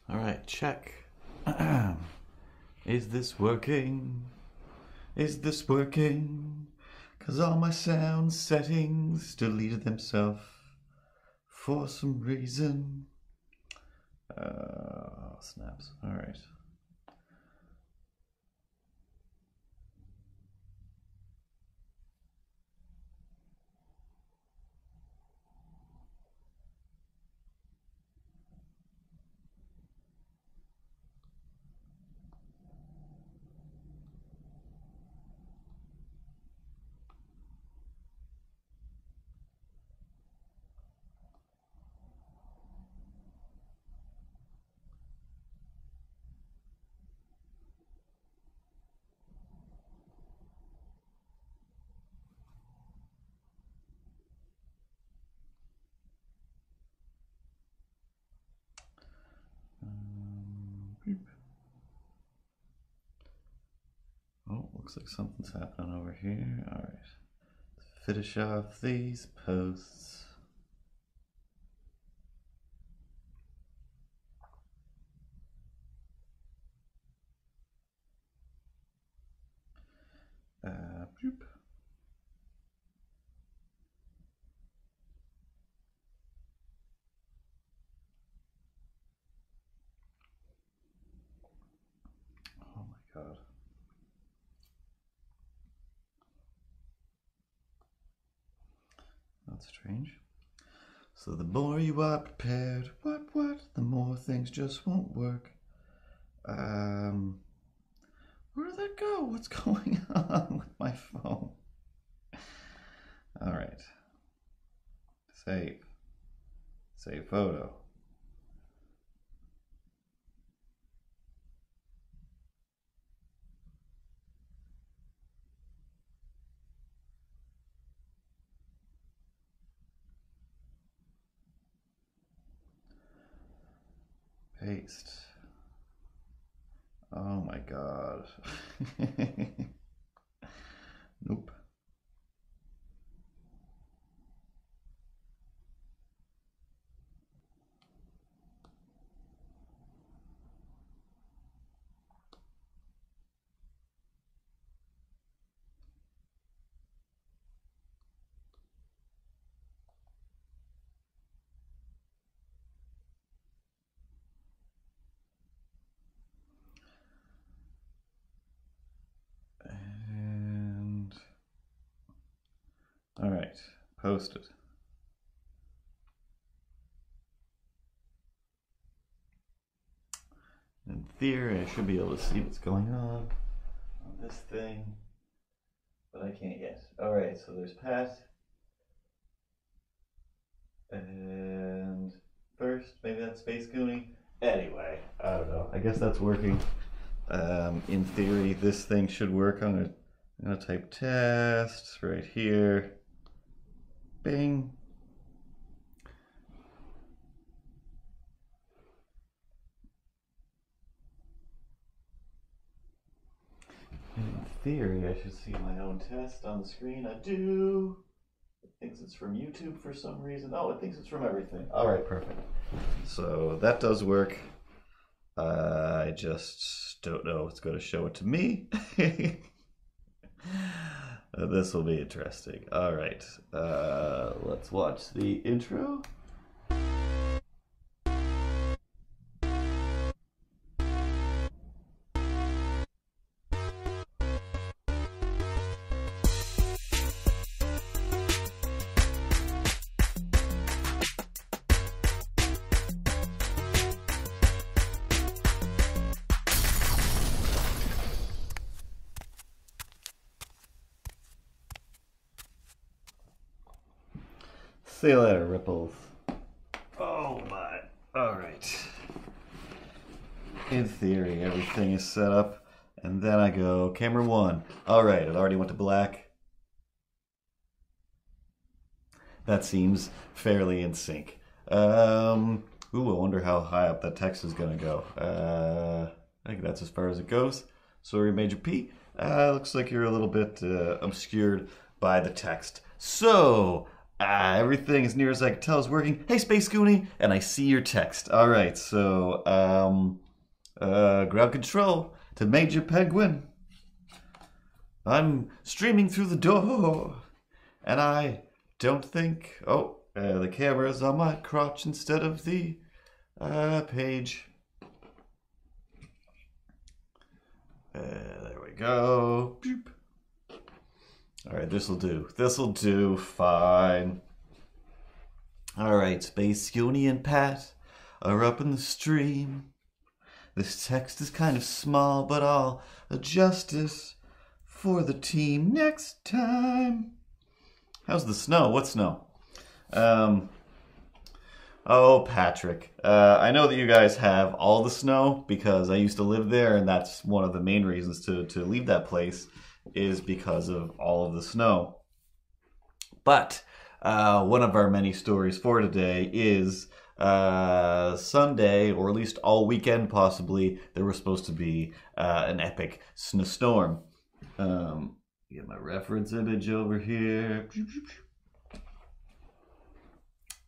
All right, check. Is this working? Is this working? 'Cause all my sound settings deleted themselves for some reason. Snaps. All right. Oh, looks like something's happening over here. All right, let's finish off these posts. Boop. Oh my God. That's strange. So the more you are prepared, what? The more things just won't work. Where did that go? What's going on with my phone? All right. Save. Save photo. Paste. Oh my God. Nope. All right, posted. In theory, I should be able to see what's going on this thing, but I can't yet. All right, so there's Pat. And first, maybe that's Space Goonie. Anyway, I don't know. I guess that's working. In theory, this thing should work. I'm gonna type test right here. Bing. In theory, I should see my own test on the screen. I do. It thinks it's from YouTube for some reason. Oh, it thinks it's from everything. All right, perfect. So that does work. I just don't know it's going to show it to me. This will be interesting. All right, let's watch the intro. See you later, Ripples. Oh my. Alright. In theory, everything is set up. And then I go, camera one. Alright, it already went to black. That seems fairly in sync. Ooh, I wonder how high up that text is going to go. I think that's as far as it goes. Sorry, Major P. Looks like you're a little bit obscured by the text. So, Everything as near as I can tell is working. Hey, Space Goonie, and I see your text. All right, so ground control to Major Penguin. I'm streaming through the door, and I don't think. Oh, the camera's on my crotch instead of the page. There we go. Boop. All right, this'll do. This'll do fine. All right, Space Goonie and Pat are up in the stream. This text is kind of small, but I'll adjust it for the team next time. How's the snow? What snow? Oh, Patrick. I know that you guys have all the snow because I used to live there, and that's one of the main reasons to leave that place is because of all of the snow. But one of our many stories for today is Sunday, or at least all weekend possibly, there was supposed to be an epic snowstorm. Get my reference image over here.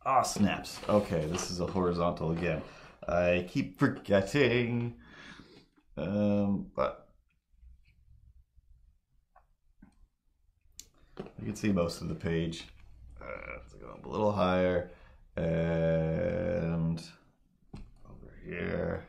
Ah, snaps. Okay, this is a horizontal again. I keep forgetting. But you can see most of the page. Let's go up a little higher. And over here.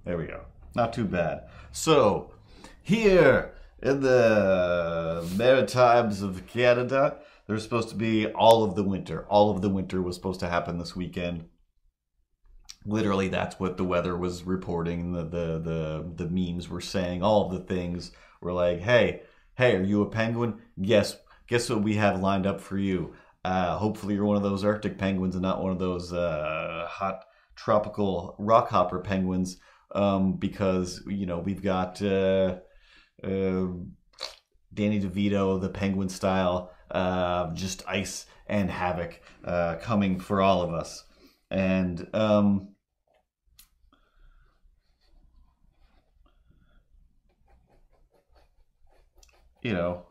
There we go. Not too bad. So, here in the Maritimes of Canada, there's supposed to be all of the winter. All of the winter was supposed to happen this weekend. Literally, that's what the weather was reporting. The memes were saying. All of the things were like, hey, are you a penguin? Yes. Guess what we have lined up for you? Hopefully you're one of those Arctic penguins and not one of those hot tropical rockhopper penguins. Because, you know, we've got Danny DeVito, the penguin style, just ice and havoc coming for all of us. And you know,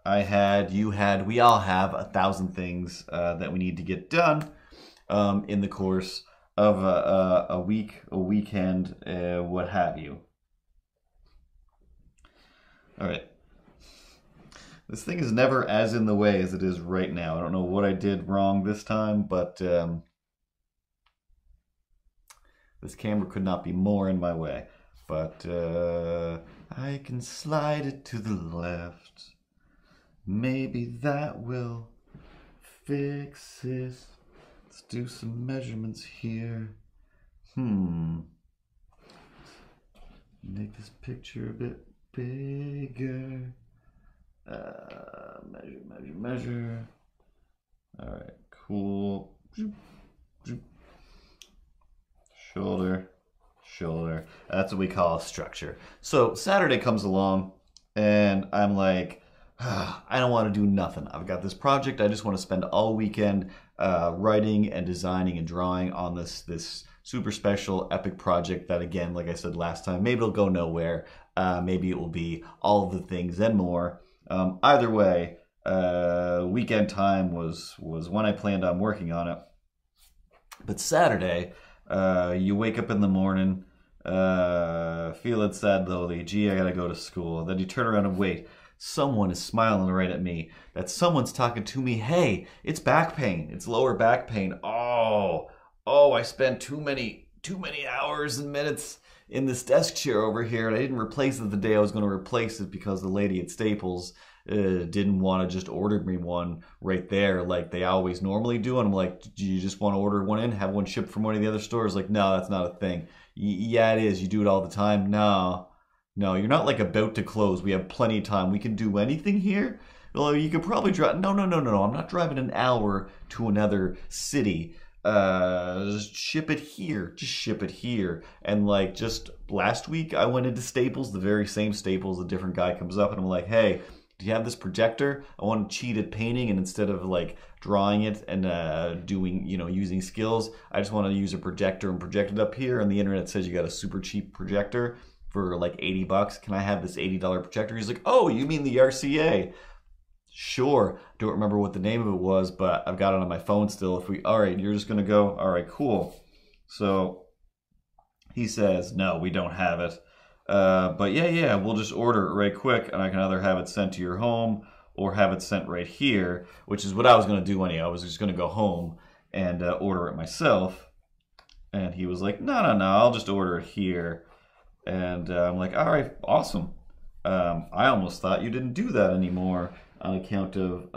I had, you had, we all have 1,000 things that we need to get done in the course of a week, a weekend, what have you. All right. This thing is never as in the way as it is right now. I don't know what I did wrong this time, but this camera could not be more in my way. But I can slide it to the left. Maybe that will fix it. Let's do some measurements here. Make this picture a bit bigger. Measure. All right, cool. Shoulder. That's what we call a structure. So Saturday comes along, and I'm like, I don't want to do nothing. I've got this project. I just want to spend all weekend writing and designing and drawing on this super special epic project that, again, like I said last time, maybe it'll go nowhere. Maybe it will be all of the things and more. Either way, weekend time was when I planned on working on it. But Saturday, you wake up in the morning, feeling sad, lonely. Gee, I gotta go to school. Then you turn around and wait. Someone is smiling right at me. That someone's talking to me. Hey, it's back pain. It's lower back pain. Oh, I spent too many hours and minutes in this desk chair over here, and I didn't replace it the day I was going to replace it because the lady at Staples didn't want to just order me one right there like they always normally do. And I'm like, do you just want to order one in, have one shipped from one of the other stores? Like, no, that's not a thing. Yeah, it is. You do it all the time. No, you're not like about to close. We have plenty of time. We can do anything here. Well, you could probably drive. No. I'm not driving an hour to another city. Just ship it here. Just ship it here. And like just last week, I went into Staples, the very same Staples. A different guy comes up and I'm like, hey, do you have this projector? I want to cheat at painting, and instead of like drawing it and doing, using skills, I just want to use a projector and project it up here. And the internet says you got a super cheap projector. for like 80 bucks. Can I have this $80 projector? He's like, oh, you mean the RCA? Sure. Don't remember what the name of it was, but I've got it on my phone still. All right, you're just gonna go. All right, cool. So he says, no, we don't have it. But yeah, we'll just order it right quick, and I can either have it sent to your home or have it sent right here, which is what I was gonna do anyway. I was just gonna go home and order it myself. And he was like, no, I'll just order it here. And I'm like, all right, awesome. I almost thought you didn't do that anymore on account of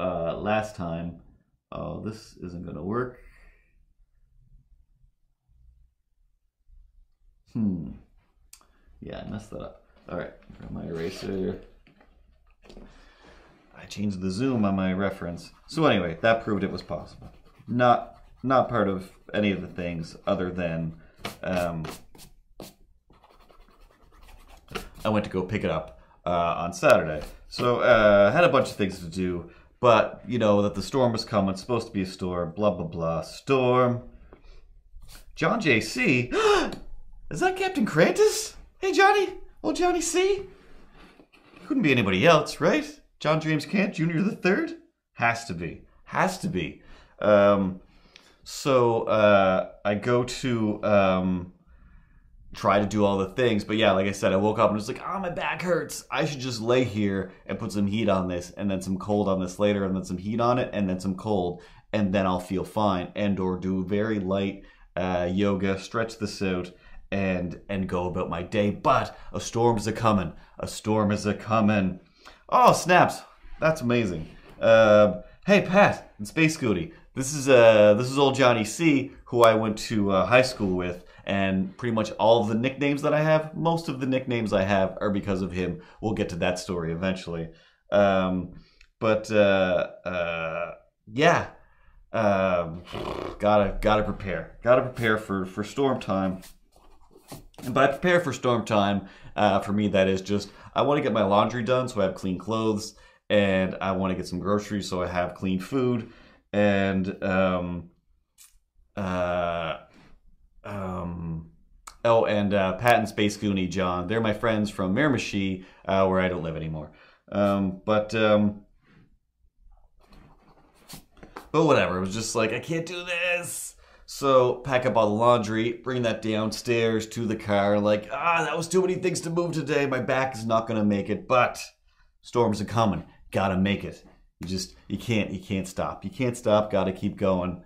last time. Oh, this isn't going to work. Yeah, I messed that up. All right, got my eraser. I changed the zoom on my reference. So anyway, that proved it was possible. Not part of any of the things other than I went to go pick it up on Saturday. So had a bunch of things to do, but you know that the storm was coming. It's supposed to be a storm, blah, blah, blah. Storm. John J.C. Is that Captain Crantus? Hey, Johnny. Old Johnny C. Couldn't be anybody else, right? John James Cant Jr. the Third? Has to be. Has to be. So I go to try to do all the things, but yeah, like I said, I woke up and was like, oh, my back hurts. I should just lay here and put some heat on this, and then some cold on this later, and then some heat on it, and then some cold, and then I'll feel fine, and or do very light yoga, stretch this out, and go about my day. But a storm's a coming. A storm is a coming. Oh, snaps! That's amazing. Hey, Pat and Space Scooty. This is old Johnny C, who I went to high school with, and pretty much all of the nicknames that I have, most of the nicknames I have are because of him. We'll get to that story eventually. Yeah, gotta prepare for storm time. And by prepare for storm time, for me that is just I want to get my laundry done so I have clean clothes, and I want to get some groceries so I have clean food. And Pat and Space Goonie John, they're my friends from Miramichi, where I don't live anymore. But whatever, it was just like, I can't do this. So pack up all the laundry, bring that downstairs to the car, like, that was too many things to move today. My back is not gonna make it, but storms are coming. Gotta make it. You can't stop. You can't stop, gotta keep going.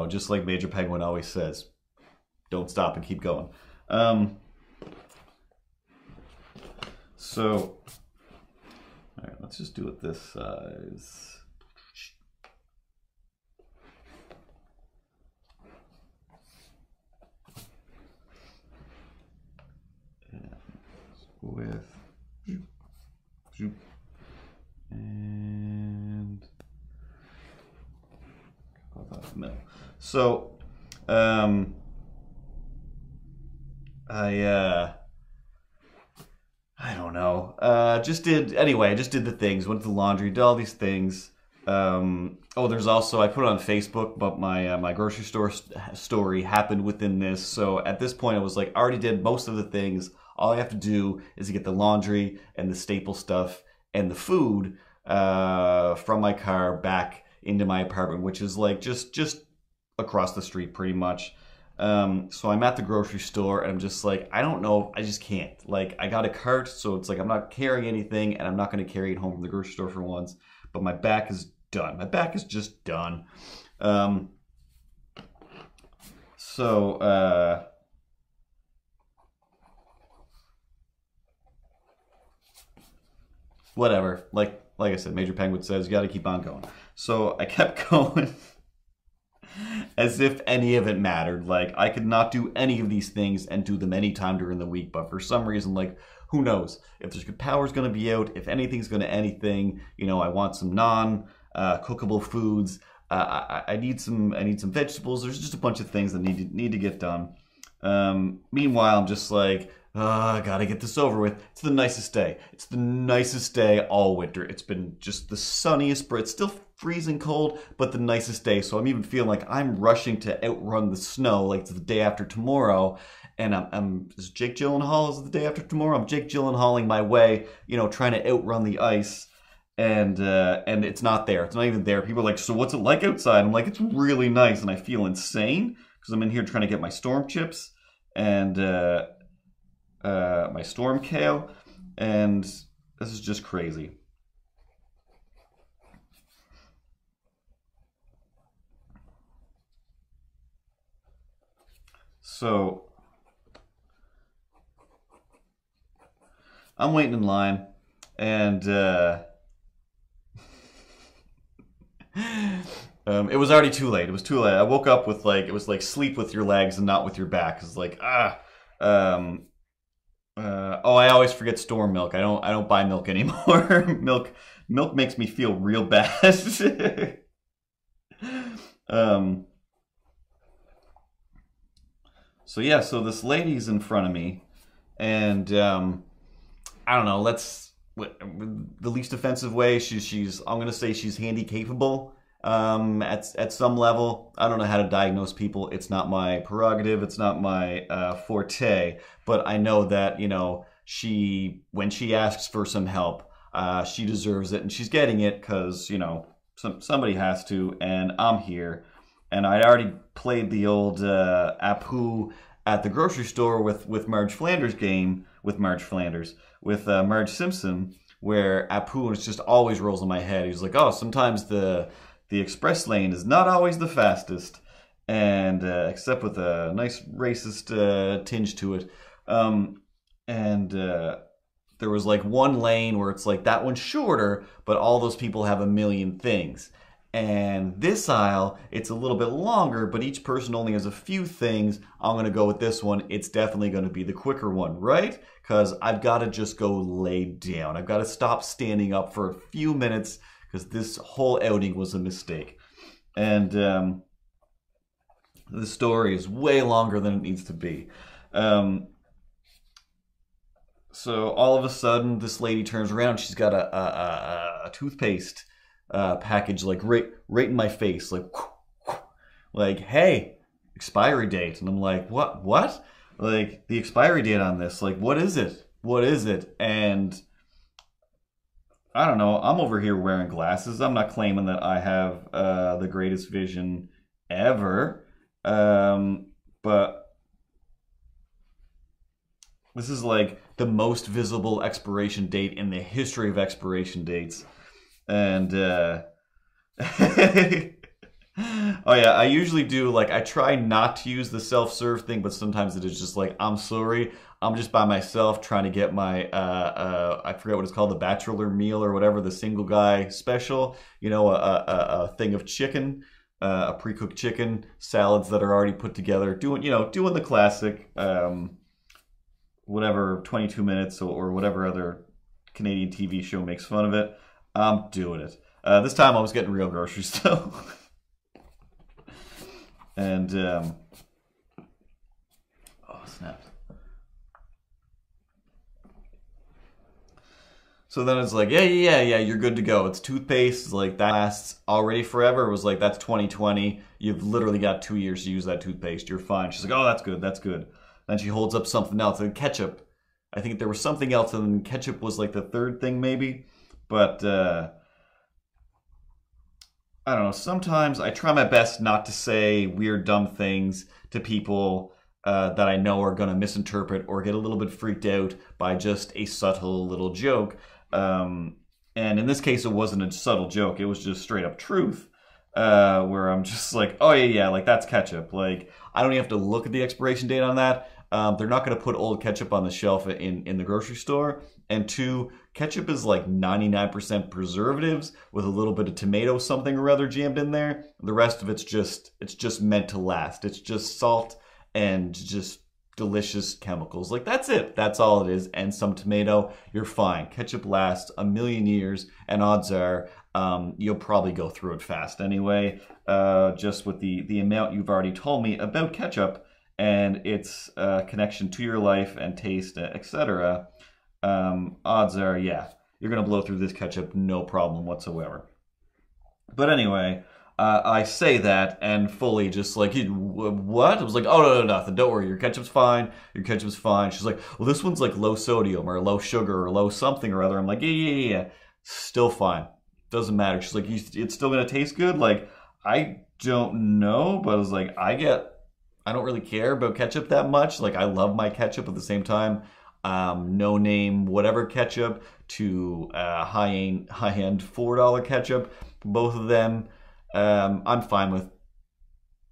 Just like Major Penguin always says, don't stop and keep going. So, all right, let's just do it this size. And with, and middle. So, I don't know. I just did the things, went to the laundry, did all these things. There's also, I put it on Facebook, but my grocery store story happened within this. So at this point, I was like, I already did most of the things. All I have to do is to get the laundry and the staple stuff and the food from my car back into my apartment, which is like just across the street pretty much. So I'm at the grocery store and I'm just like, I don't know, I just can't. Like, I got a cart, so it's like I'm not carrying anything, and I'm not going to carry it home from the grocery store for once, but my back is done. My back is just done. Whatever. Like I said, Major Penguin says, you got to keep on going. So I kept going as if any of it mattered. Like, I could not do any of these things and do them anytime during the week, but for some reason, like, who knows? If there's power's going to be out, if anything's going to anything, I want some non-cookable foods. I need some vegetables. There's just a bunch of things that need to get done. Meanwhile, I'm just like, I gotta get this over with. It's the nicest day. It's the nicest day all winter. It's been just the sunniest, but it's still freezing cold, but the nicest day. So I'm even feeling like I'm rushing to outrun the snow, like it's the day after tomorrow. And I'm is Jake Gyllenhaal is the day after tomorrow. I'm Jake Gyllenhaaling my way, you know, trying to outrun the ice. And it's not there. It's not even there. People are like, so what's it like outside? I'm like, it's really nice, and I feel insane because I'm in here trying to get my storm chips and my storm kale, and this is just crazy. So I'm waiting in line, and it was already too late. It was too late. I woke up with like, it was like sleep with your legs and not with your back. It's like, oh, I always forget storm milk. I don't buy milk anymore. Milk makes me feel real bad. So yeah, so this lady's in front of me, and I don't know. The least offensive way. She's. I'm gonna say she's handy capable. At some level, I don't know how to diagnose people. It's not my prerogative. It's not my forte. But I know that, you know, when she asks for some help, she deserves it, and she's getting it because, you know, somebody has to, and I'm here. And I'd already played the old Apu at the grocery store with Marge Flanders game with Marge Simpson, where Apu just always rolls in my head. He's like, oh, sometimes the express lane is not always the fastest, and except with a nice racist tinge to it. There was like one lane where it's like that one's shorter, but all those people have a million things. And this aisle, it's a little bit longer, but each person only has a few things. I'm going to go with this one. It's definitely going to be the quicker one, right? Because I've got to just go lay down. I've got to stop standing up for a few minutes because this whole outing was a mistake. And the story is way longer than it needs to be. So all of a sudden, this lady turns around. She's got a toothpaste package like right in my face, like hey, expiry date. And I'm like, what like the expiry date on this, like what is it? And I don't know, I'm over here wearing glasses. I'm not claiming that I have the greatest vision ever, but this is like the most visible expiration date in the history of expiration dates. And oh yeah, I usually do, like, I try not to use the self-serve thing, but sometimes it is just like, I'm sorry, I'm just by myself trying to get my I forget what it's called, the bachelor meal or whatever, the single guy special, you know, a thing of chicken, a pre-cooked chicken, salads that are already put together, doing the classic whatever 22 minutes or whatever other Canadian TV show makes fun of it. I'm doing it. This time I was getting real groceries though. And oh snap. So then it's like, yeah, you're good to go. It's toothpaste. It's like, that lasts already forever. It was like, that's 2020. You've literally got 2 years to use that toothpaste. You're fine. She's like, oh, that's good. Then she holds up something else, like ketchup. I think there was something else, and then ketchup was like the third thing maybe. But I don't know. Sometimes I try my best not to say weird, dumb things to people that I know are going to misinterpret or get a little bit freaked out by just a subtle little joke. And in this case, it wasn't a subtle joke. It was just straight up truth. Where I'm just like, oh yeah, like that's ketchup. Like, I don't even have to look at the expiration date on that. They're not going to put old ketchup on the shelf in the grocery store. And two, ketchup is like 99% preservatives with a little bit of tomato something or other jammed in there. The rest of it's just meant to last. It's just salt and just delicious chemicals. Like, that's it. That's all it is. And some tomato, you're fine. Ketchup lasts a million years, and odds are you'll probably go through it fast anyway. Just with the amount you've already told me about ketchup and its connection to your life and taste, etc. Odds are, yeah, you're going to blow through this ketchup no problem whatsoever. But anyway, I say that and fully just like, what? I was like, oh, no, nothing. Don't worry. Your ketchup's fine. Your ketchup's fine. She's like, well, this one's like low sodium or low sugar or low something or other. I'm like, yeah. Still fine. Doesn't matter. She's like, it's still going to taste good? Like, I don't know. But I was like, I don't really care about ketchup that much. Like, I love my ketchup at the same time. No name, whatever ketchup to high-end $4 ketchup. Both of them, I'm fine with.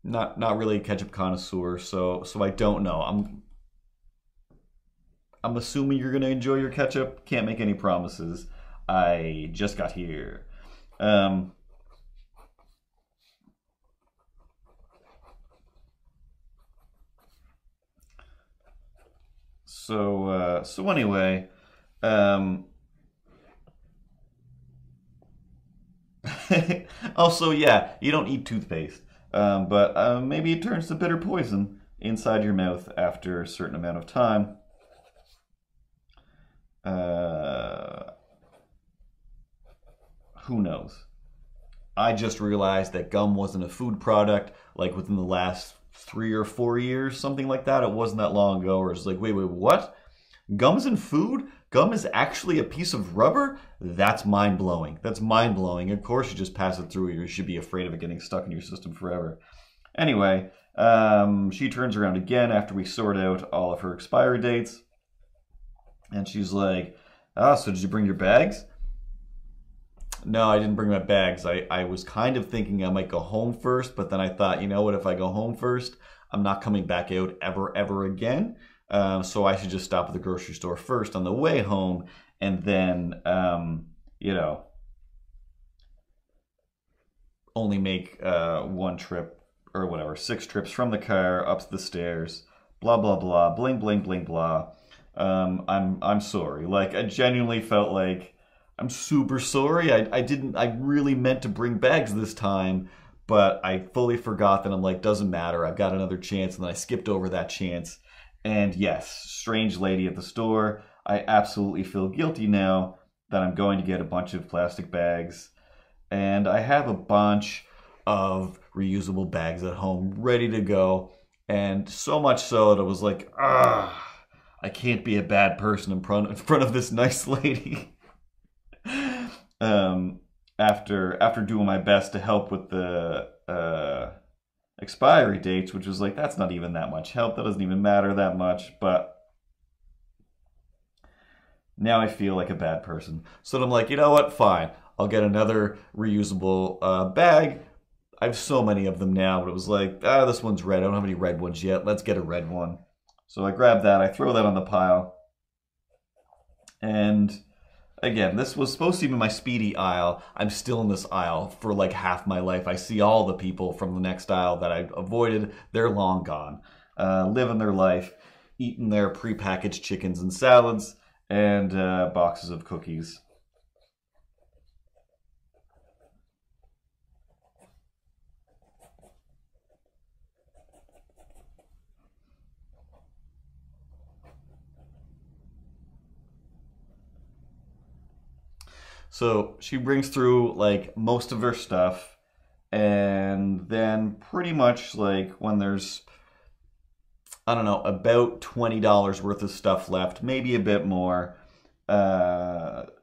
Not really a ketchup connoisseur, so I don't know. I'm assuming you're gonna enjoy your ketchup. Can't make any promises. I just got here. So anyway, also, yeah, you don't eat toothpaste, but maybe it turns to bitter poison inside your mouth after a certain amount of time. Uh, who knows? I just realized that gum wasn't a food product like within the last 3 or 4 years, something like that. It wasn't that long ago, or it's like, wait, what? Gum's in food? Gum is actually a piece of rubber? That's mind blowing. That's mind blowing. Of course, you just pass it through. You should be afraid of it getting stuck in your system forever. Anyway, she turns around again after we sort out all of her expiry dates. And she's like, so did you bring your bags? No, I didn't bring my bags. I was kind of thinking I might go home first, but then I thought, you know what, if I go home first, I'm not coming back out ever again. So I should just stop at the grocery store first on the way home, and then, only make one trip or whatever, 6 trips from the car up the stairs, blah, blah, blah, bling, bling, bling, blah. I'm sorry. Like, I genuinely felt like I'm super sorry. I really meant to bring bags this time, but I fully forgot that. I'm like, doesn't matter. I've got another chance, and then I skipped over that chance. And yes, strange lady at the store. I absolutely feel guilty now that I'm going to get a bunch of plastic bags. And I have a bunch of reusable bags at home ready to go. And so much so that I was like, I can't be a bad person in front of this nice lady. After doing my best to help with the expiry dates, which was like, that's not even that much help. That doesn't even matter that much. But now I feel like a bad person. So I'm like, you know what? Fine. I'll get another reusable bag. I have so many of them now, but it was like, this one's red. I don't have any red ones yet. Let's get a red one. So I grab that. I throw that on the pile. And again, this was supposed to be my speedy aisle. I'm still in this aisle for like half my life. I see all the people from the next aisle that I avoided. They're long gone. Living their life, eating their prepackaged chickens and salads and boxes of cookies. So she brings through like most of her stuff, and then pretty much like when there's, I don't know, about $20 worth of stuff left, maybe a bit more,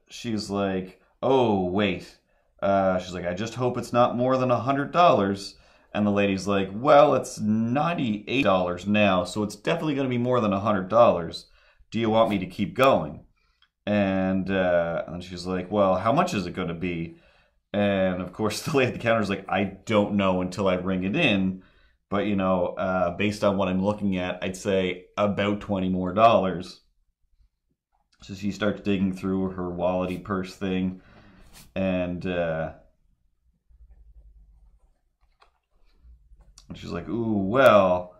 she's like, oh, wait. She's like, I just hope it's not more than $100. And the lady's like, well, it's $98 now, so it's definitely going to be more than $100. Do you want me to keep going? And she's like, well, how much is it going to be? And of course, the lady at the counter is like, I don't know until I ring it in. But, based on what I'm looking at, I'd say about $20 more. So she starts digging through her wallety purse thing. And she's like, ooh, well,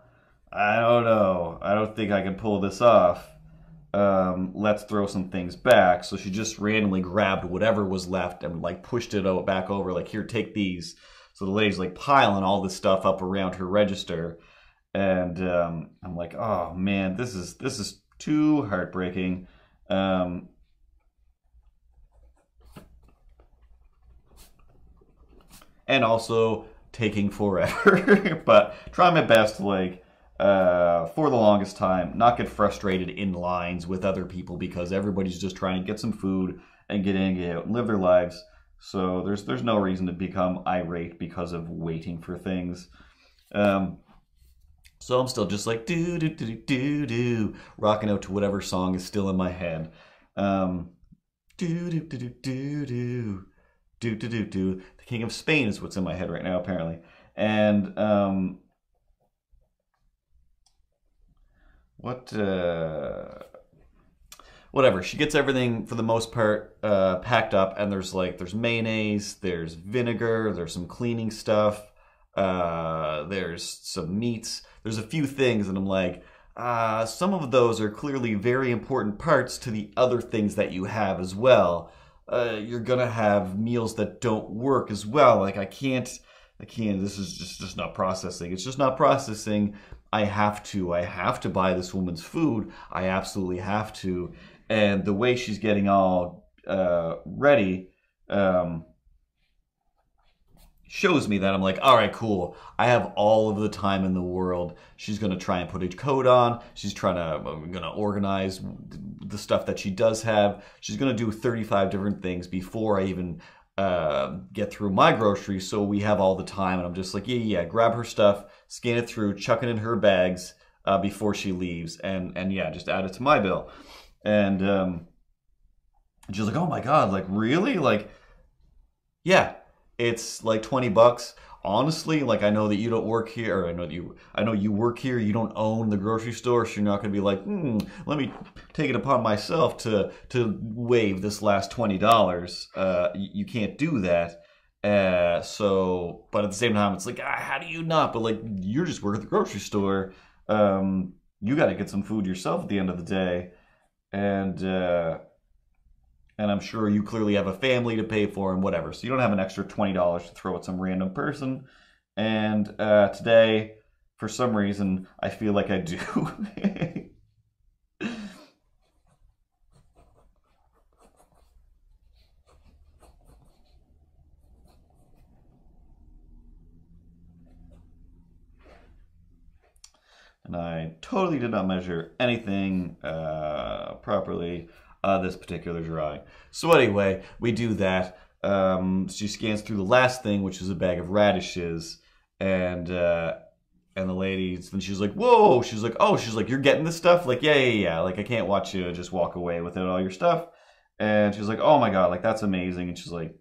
I don't know. I don't think I can pull this off. Let's throw some things back. So she just randomly grabbed whatever was left and like pushed it back over, like, here, take these. So the lady's like piling all this stuff up around her register. And I'm like, oh man, this is too heartbreaking. and also taking forever. But try my best to like for the longest time not get frustrated in lines with other people because everybody's just trying to get some food and get in and get out and live their lives. So there's no reason to become irate because of waiting for things. So I'm still just like do do do do do, rocking out to whatever song is still in my head. Do do do do do do do do do do. The King of Spain is what's in my head right now, apparently. And whatever. She gets everything for the most part packed up, and there's mayonnaise, there's vinegar, there's some cleaning stuff. There's some meats. There's a few things, and I'm like, some of those are clearly very important parts to the other things that you have as well. You're gonna have meals that don't work as well. Like I can't. This is just not processing. It's just not processing. I have to buy this woman's food. I absolutely have to. And the way she's getting all ready. Shows me that I'm like, all right, cool. I have all of the time in the world. She's gonna try and put a coat on. She's gonna organize the stuff that she does have. She's gonna do 35 different things before I even get through my groceries. So we have all the time, and I'm just like, yeah. Grab her stuff, scan it through, chuck it in her bags before she leaves, and yeah, just add it to my bill. And she's like, oh my god, like really, like yeah. It's like $20. Honestly, like I know that you don't work here, or I know you work here. You don't own the grocery store, so you're not going to be like, let me take it upon myself to waive this last $20. You can't do that. But at the same time, it's like, how do you not? But like, you're just working at the grocery store. You got to get some food yourself at the end of the day, and I'm sure you clearly have a family to pay for and whatever. So you don't have an extra $20 to throw at some random person. And today, for some reason, I feel like I do. And I totally did not measure anything properly. This particular drawing. So anyway, we do that. She scans through the last thing, which is a bag of radishes, and the lady, then she's like, whoa, she's like, oh, she's like, you're getting this stuff? Like, yeah, like I can't watch you just walk away without all your stuff. And she's like, oh my god, like that's amazing. And she's like,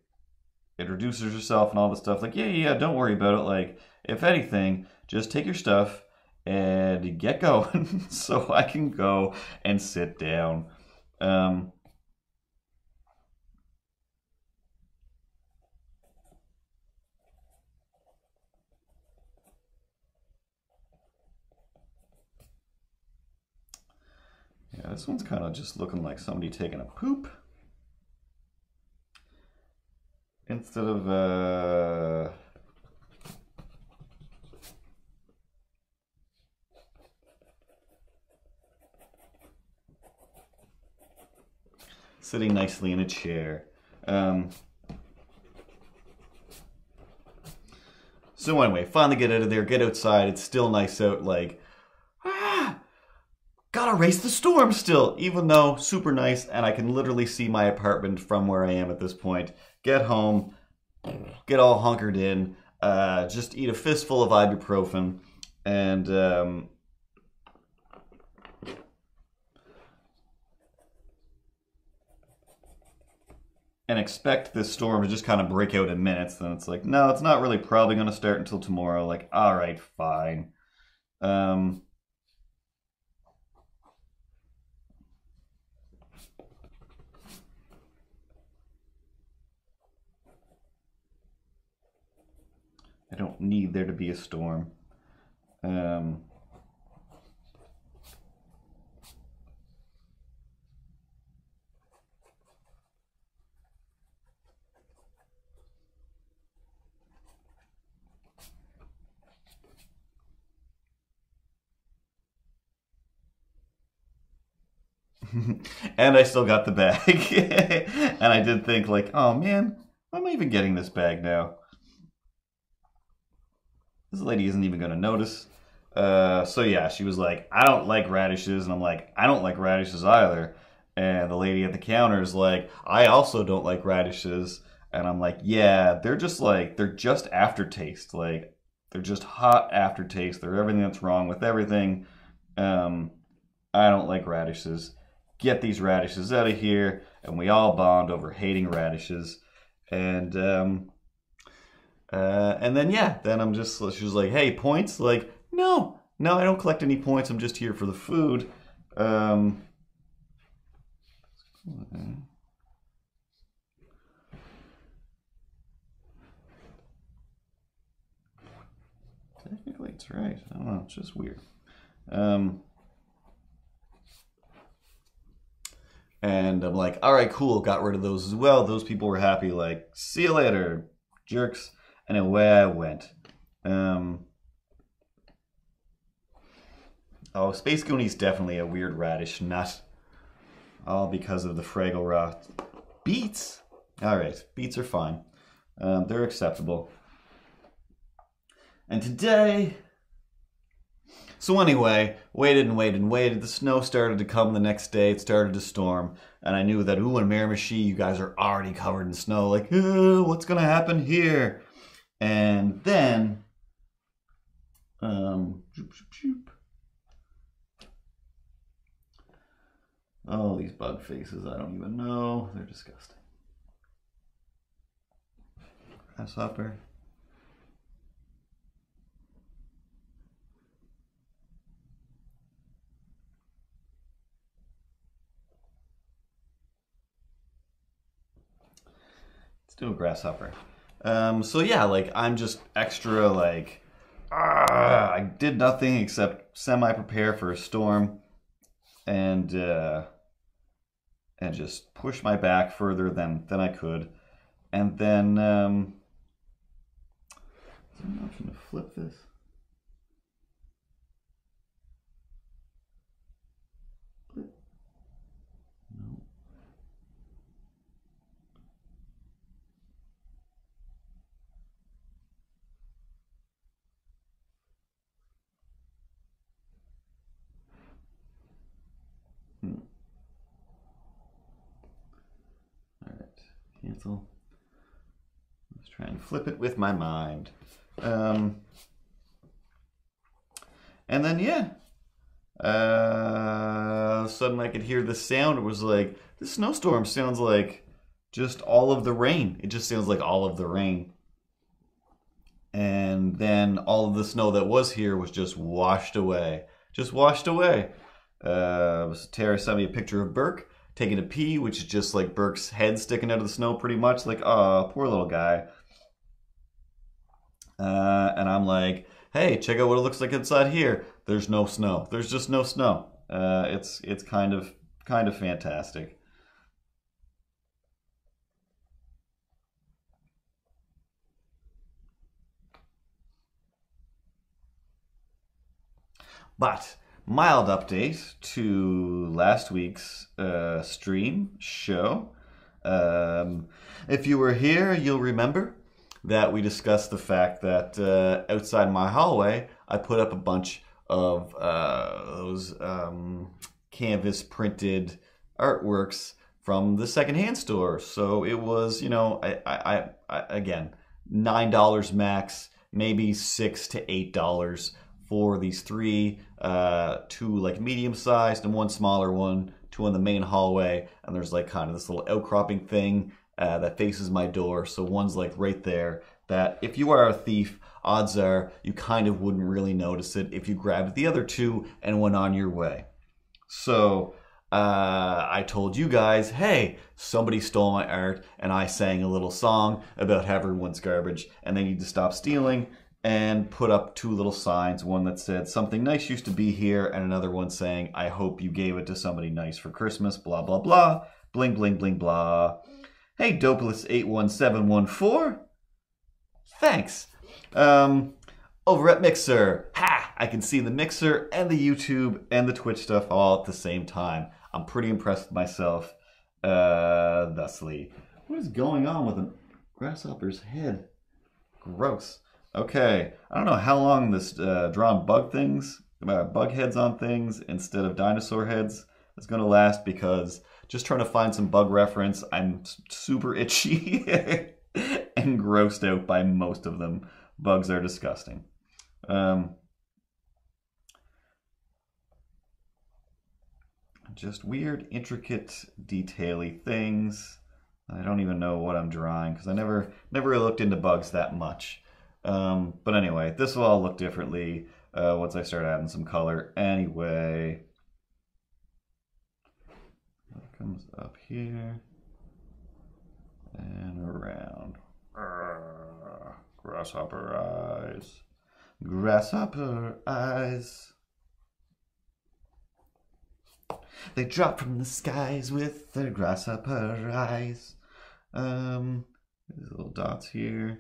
introduces herself and all this stuff, like, yeah, don't worry about it. Like, if anything, just take your stuff and get going so I can go and sit down. Yeah, this one's kind of just looking like somebody taking a poop instead of sitting nicely in a chair. So anyway, finally get out of there, get outside. It's still nice out, like, gotta race the storm still, even though super nice, and I can literally see my apartment from where I am at this point. Get home, get all hunkered in, just eat a fistful of ibuprofen, and expect this storm to just kind of break out in minutes. Then it's like, no, it's not really probably going to start until tomorrow. Like, all right, fine. I don't need there to be a storm. And I still got the bag. And I did think like, oh man, why am I even getting this bag now? This lady isn't even going to notice. So yeah, she was like, I don't like radishes. And I'm like, I don't like radishes either. And the lady at the counter is like, I also don't like radishes. And I'm like, yeah, they're just aftertaste. Like, they're just hot aftertaste. They're everything that's wrong with everything. I don't like radishes. Get these radishes out of here. And we all bond over hating radishes. And then yeah, then she was like, hey, points? Like, no, I don't collect any points. I'm just here for the food. Technically, it's right. I don't know. It's just weird. And I'm like, all right, cool. Got rid of those as well. Those people were happy. Like, see you later, jerks. And away I went. Oh, Space Goonies definitely a weird radish nut. All because of the Fraggle Rock. Beets? Alright, beets are fine. They're acceptable. And today... So anyway, waited and waited and waited. The snow started to come the next day. It started to storm. And I knew that, ooh, in Miramichi, you guys are already covered in snow. Like, what's going to happen here? And then... Oh, these bug faces, I don't even know. They're disgusting. Grasshopper. Let's do a grasshopper. So yeah, like, I'm just extra, like, I did nothing except semi-prepare for a storm and just push my back further than I could. And then, is there an option to flip this? Flip? No. All right, cancel. Let's try and flip it with my mind. And then, yeah. Suddenly I could hear the sound. It was like, this snowstorm sounds like just all of the rain. It just sounds like all of the rain. And then all of the snow that was here was just washed away. Just washed away. Tara sent me a picture of Burke taking a pee, which is just like Burke's head sticking out of the snow pretty much. Like, oh, poor little guy. And I'm like, hey, check out what it looks like inside here. There's no snow. There's just no snow. It's kind of fantastic. But mild update to last week's stream show. If you were here, you'll remember that we discussed the fact that outside my hallway, I put up a bunch of those canvas printed artworks from the secondhand store. So it was, you know, I again, $9 max, maybe $6 to $8 for these three, two like medium sized and one smaller one, two in the main hallway, and there's like kind of this little outcropping thing that faces my door. So one's like right there, that if you are a thief, odds are you kind of wouldn't really notice it if you grabbed the other two and went on your way. So I told you guys, hey, somebody stole my art, and I sang a little song about how everyone's garbage and they need to stop stealing, and put up two little signs, one that said something nice used to be here, and another one saying, I hope you gave it to somebody nice for Christmas, blah blah blah, bling bling bling blah. Hey, Dopeless81714, thanks. Over at Mixer, ha! I can see the Mixer and the YouTube and the Twitch stuff all at the same time. I'm pretty impressed with myself, thusly. What is going on with a grasshopper's head? Gross. Okay, I don't know how long this drawing bug heads on things instead of dinosaur heads is going to last because just trying to find some bug reference, I'm super itchy and grossed out by most of them. Bugs are disgusting. Just weird, intricate, detaily things. I don't even know what I'm drawing because I never really looked into bugs that much. But anyway, this will all look differently once I start adding some color. Anyway, it comes up here and around. Grasshopper eyes. Grasshopper eyes. They drop from the skies with their grasshopper eyes. These little dots here.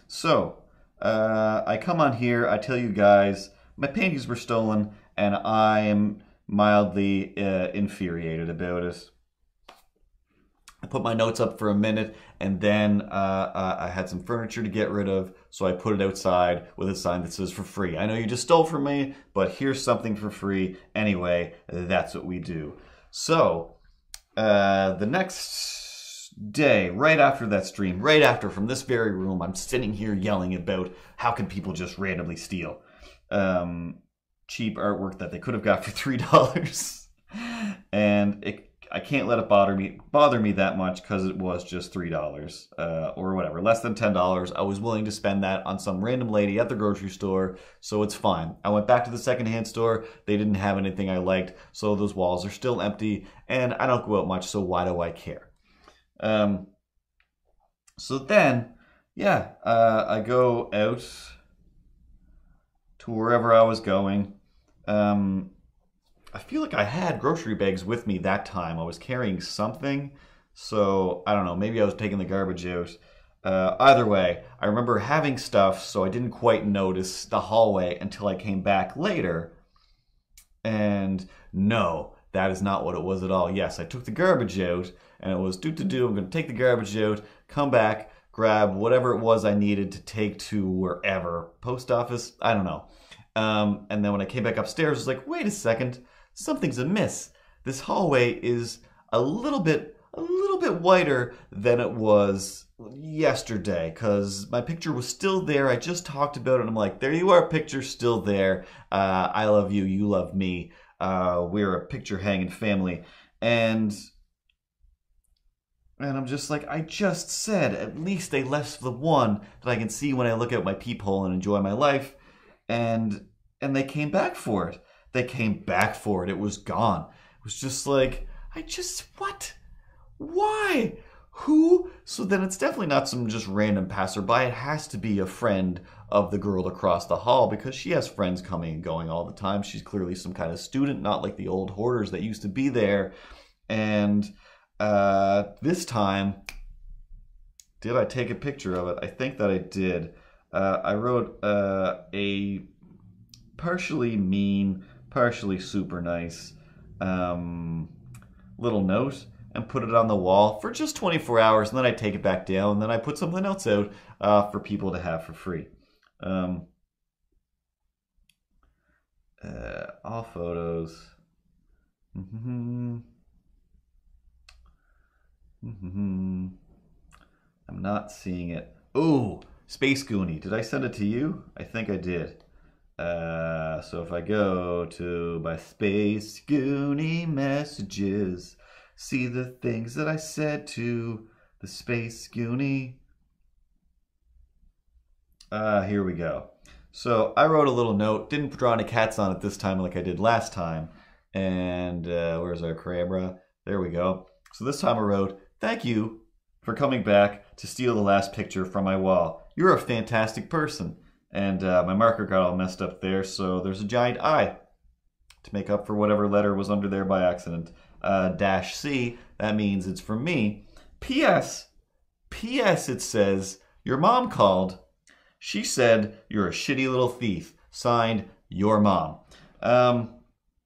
So, I come on here, I tell you guys, my panties were stolen, and I am mildly infuriated about it. I put my notes up for a minute, and then I had some furniture to get rid of, so I put it outside with a sign that says for free. I know you just stole from me, but here's something for free. Anyway, that's what we do. So, the next day, right after that stream, right after from this very room, I'm sitting here yelling about how can people just randomly steal cheap artwork that they could have got for $3. And I can't let it bother me that much because it was just $3 or whatever, less than $10. I was willing to spend that on some random lady at the grocery store, so it's fine. I went back to the secondhand store. They didn't have anything I liked, so those walls are still empty, and I don't go out much, so why do I care? So then, yeah, I go out to wherever I was going. I feel like I had grocery bags with me that time. I was carrying something, so I don't know, maybe I was taking the garbage out. Either way, I remember having stuff, so I didn't quite notice the hallway until I came back later. And no, that is not what it was at all. Yes, I took the garbage out, and it was I'm going to take the garbage out, come back, grab whatever it was I needed to take to wherever. Post office? I don't know. And then when I came back upstairs, I was like, wait a second, something's amiss. This hallway is a little bit wider than it was yesterday because my picture was still there. I just talked about it, and I'm like, there you are, picture still there. I love you, you love me. We're a picture hanging family. And I'm just like, I just said at least they left the one that I can see when I look out my peephole and enjoy my life. And they came back for it. They came back for it. It was gone. It was just like, what? Why? Who? So then it's definitely not some just random passerby. It has to be a friend of the girl across the hall because she has friends coming and going all the time. She's clearly some kind of student, not like the old hoarders that used to be there. And this time, did I take a picture of it? I think that I did. I wrote a partially mean, partially super nice little note and put it on the wall for just 24 hours, and then I take it back down, and then I put something else out for people to have for free. All photos. I'm not seeing it. Oh, Space Goonie. Did I send it to you? I think I did. So if I go to my Space Goonie messages, see the things that I said to the Space Goonie. Here we go. So I wrote a little note. Didn't draw any cats on it this time like I did last time. And where's our crabra? There we go. So this time I wrote, thank you for coming back to steal the last picture from my wall. You're a fantastic person. And my marker got all messed up there, so there's a giant I to make up for whatever letter was under there by accident. Dash C, that means it's from me. P.S. P.S. it says, your mom called. She said, you're a shitty little thief. Signed, your mom.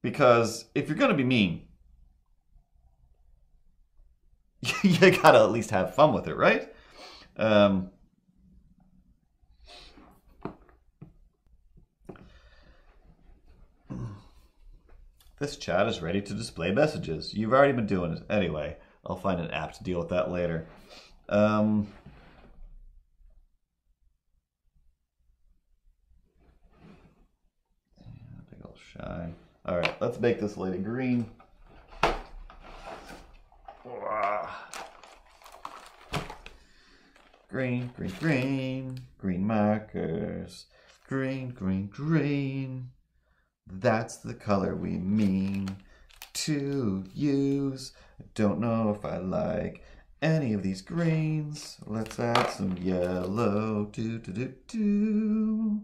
Because if you're going to be mean, you gotta at least have fun with it, right? This chat is ready to display messages. You've already been doing it. Anyway, I'll find an app to deal with that later. Big old shine. All right, let's make this lady green. Green, green, green, green markers. Green, green, green. That's the color we mean to use. I don't know if I like any of these greens. Let's add some yellow. Do, do, do, do.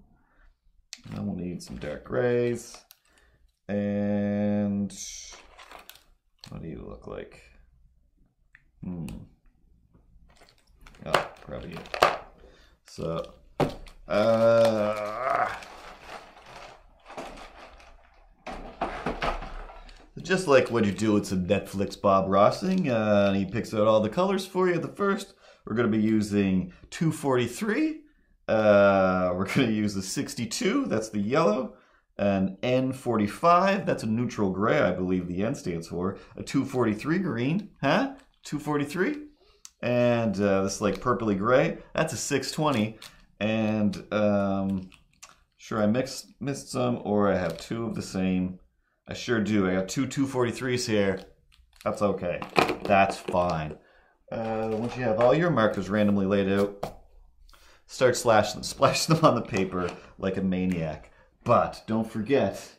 And we'll need some dark grays. And what do you look like? Oh, probably it. So, just like when you do with some Netflix Bob Rossing, and he picks out all the colors for you. The first, we're going to be using 243. We're going to use the 62, that's the yellow, an N45, that's a neutral gray, I believe the N stands for, a 243 green, huh? 243. And this like purpley gray, that's a 620. And sure I missed some, or I have two of the same. I sure do. I got two 243s here. That's okay. That's fine. Once you have all your markers randomly laid out, start splashing them on the paper like a maniac. But don't forget,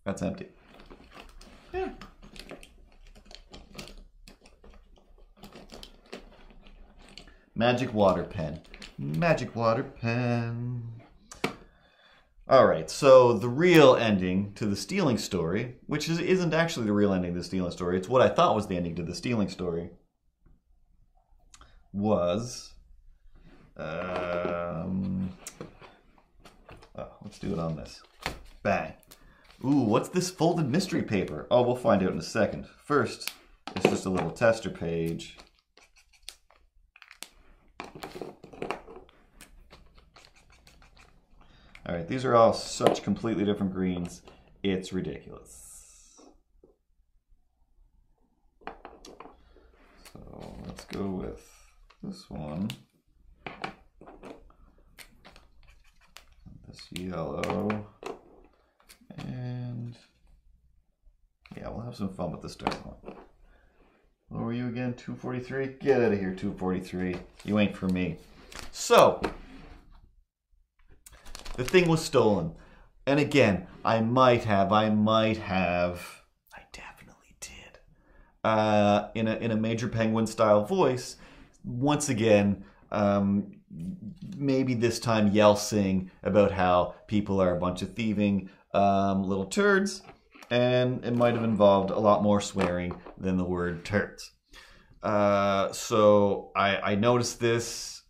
that's empty. Yeah. Magic water pen. Magic water pen. Alright, so the real ending to the stealing story, which isn't actually the real ending to the stealing story, it's what I thought was the ending to the stealing story, was... let's do it on this. Bang. Ooh, what's this folded mystery paper? Oh, we'll find out in a second. First, it's just a little tester page. All right, these are all such completely different greens. It's ridiculous. So let's go with this one. This yellow. And yeah, we'll have some fun with this dark one. What were you again? 243? Get out of here, 243. You ain't for me. So, the thing was stolen. And again, I definitely did. In a Major Penguin style voice, once again, maybe this time yell-sing about how people are a bunch of thieving little turds, and it might have involved a lot more swearing than the word turds. So I noticed this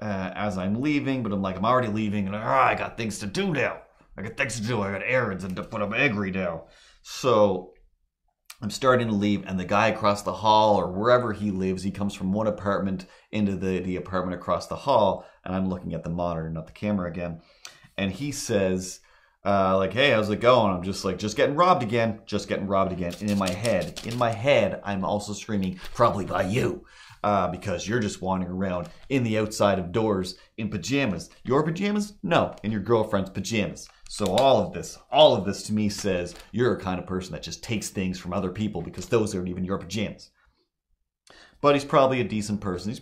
as I'm leaving, but I'm already leaving, and I got things to do now. I got errands and to put up angry now. So I'm starting to leave, and the guy across the hall, or wherever he lives, he comes from one apartment into the apartment across the hall, and I'm looking at the monitor, not the camera again. And he says, hey, how's it going? I'm just getting robbed again, And in my head, I'm also screaming, probably by you. Because you're just wandering around in the outside of doors in pajamas. Your pajamas? No, in your girlfriend's pajamas. So all of this to me says you're a kind of person that just takes things from other people because those aren't even your pajamas. But he's probably a decent person.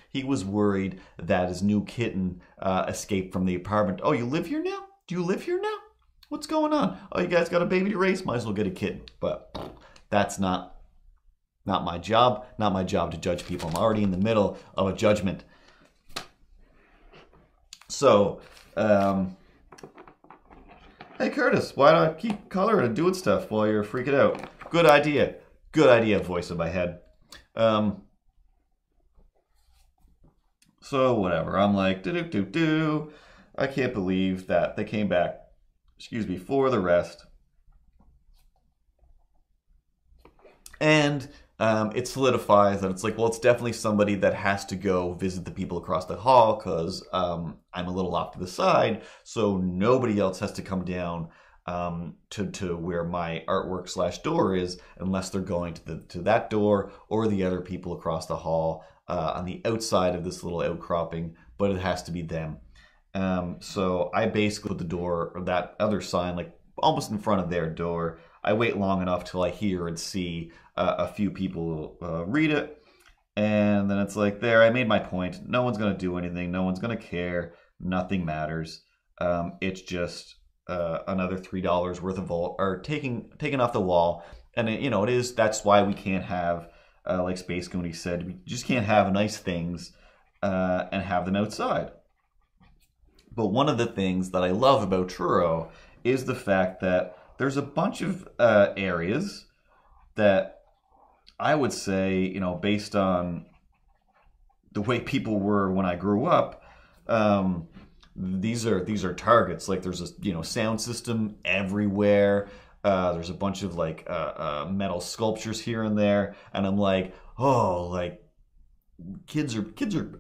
He was worried that his new kitten escaped from the apartment. Oh, you live here now? Do you live here now? What's going on? Oh, you guys got a baby to raise? Might as well get a kitten. But that's not my job. Not my job to judge people. I'm already in the middle of a judgment. So, hey Curtis, why don't I keep coloring and doing stuff while you're freaking out? Good idea. Good idea, voice in my head. So whatever. I'm like, do. I can't believe that they came back, for the rest. And it solidifies that it's like, well, it's definitely somebody that has to go visit the people across the hall because I'm a little off to the side, so nobody else has to come down to where my artwork / door is unless they're going to that door or the other people across the hall on the outside of this little outcropping, but it has to be them. So I basically put the door, or that other sign, like almost in front of their door. I wait long enough till I hear and see a few people read it, and then it's like, there, I made my point. No one's going to do anything. No one's going to care. Nothing matters. It's just another $3 worth of or taken off the wall, and it, it is. That's why we can't have, like Space Goonies said, we just can't have nice things and have them outside. But one of the things that I love about Truro is the fact that there's a bunch of areas that I would say, based on the way people were when I grew up, these are targets. Like there's a sound system everywhere. There's a bunch of like metal sculptures here and there, and I'm like, oh, like kids are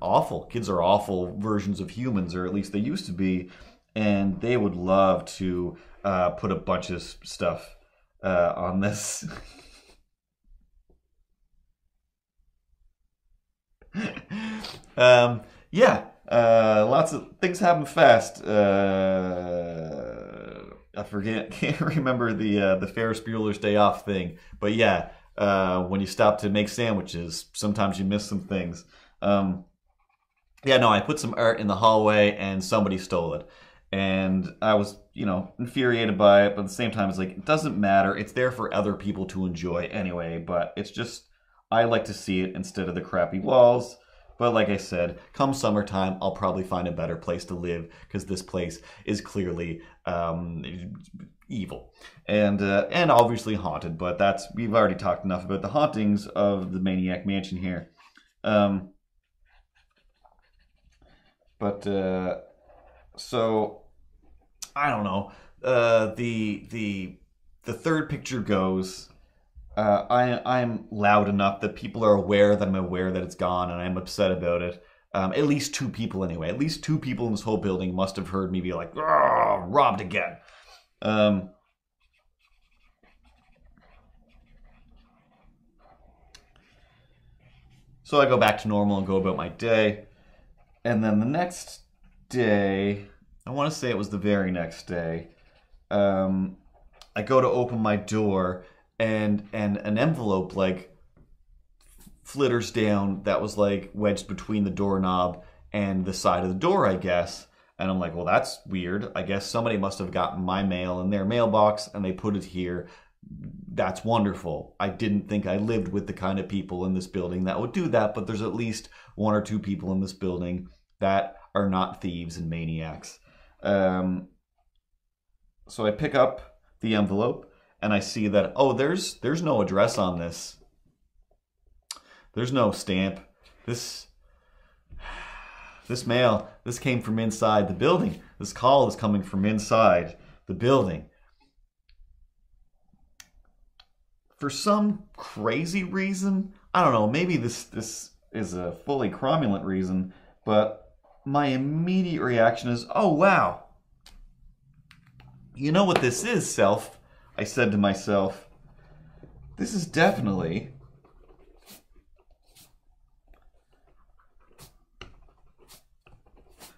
awful. Kids are awful versions of humans, or at least they used to be, and they would love to put a bunch of stuff on this. Yeah, lots of things happen fast. I can't remember the Ferris Bueller's Day Off thing, but yeah, when you stop to make sandwiches, sometimes you miss some things. Yeah, no, I put some art in the hallway and somebody stole it. And I was, infuriated by it, but at the same time, it's like, it doesn't matter. It's there for other people to enjoy anyway, but it's just, I like to see it instead of the crappy walls. But like I said, come summertime, I'll probably find a better place to live because this place is clearly evil and obviously haunted. But we've already talked enough about the hauntings of the Maniac Mansion here. So I don't know. The third picture goes. I'm loud enough that people are aware that I'm aware that it's gone, and I'm upset about it. At least two people anyway. At least two people in this whole building must have heard me be like, robbed again. So I go back to normal and go about my day. And then the next day, I want to say it was the very next day, I go to open my door, and an envelope like flitters down that was like wedged between the doorknob and the side of the door, I guess. And I'm like, well, that's weird. I guess somebody must have gotten my mail in their mailbox and they put it here. That's wonderful. I didn't think I lived with the kind of people in this building that would do that, but there's at least one or two people in this building that are not thieves and maniacs. So I pick up the envelope and I see that, oh, there's no address on this. There's no stamp. This mail, this came from inside the building. This call is coming from inside the building. For some crazy reason, I don't know, maybe this is a fully cromulent reason, but my immediate reaction is, oh, wow. You know what this is, self? I said to myself, this is definitely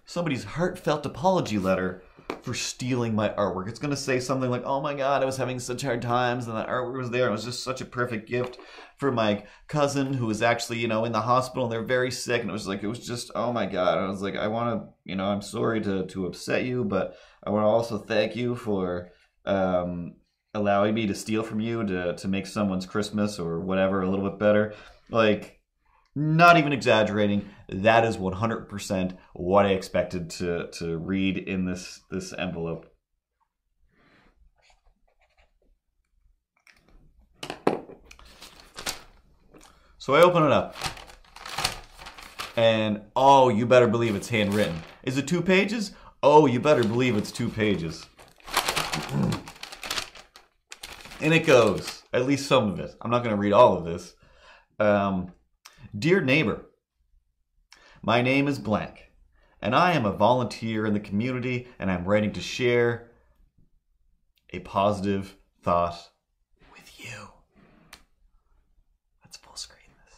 somebody's heartfelt apology letter for stealing my artwork. It's going to say something like, oh my God, I was having such hard times and that artwork was there. It was just such a perfect gift for my cousin who was actually, in the hospital and they're very sick. And it was just, oh my God. And I was like, I want to, I'm sorry to upset you, but I want to also thank you for allowing me to steal from you to make someone's Christmas or whatever a little bit better. Like, not even exaggerating. That is 100% what I expected to read in this envelope. So I open it up. And, oh, you better believe it's handwritten. Is it 2 pages? Oh, you better believe it's 2 pages. And it goes, at least some of it. I'm not going to read all of this. Dear neighbor, my name is blank, and I am a volunteer in the community, and I'm writing to share a positive thought with you. Let's full screen this.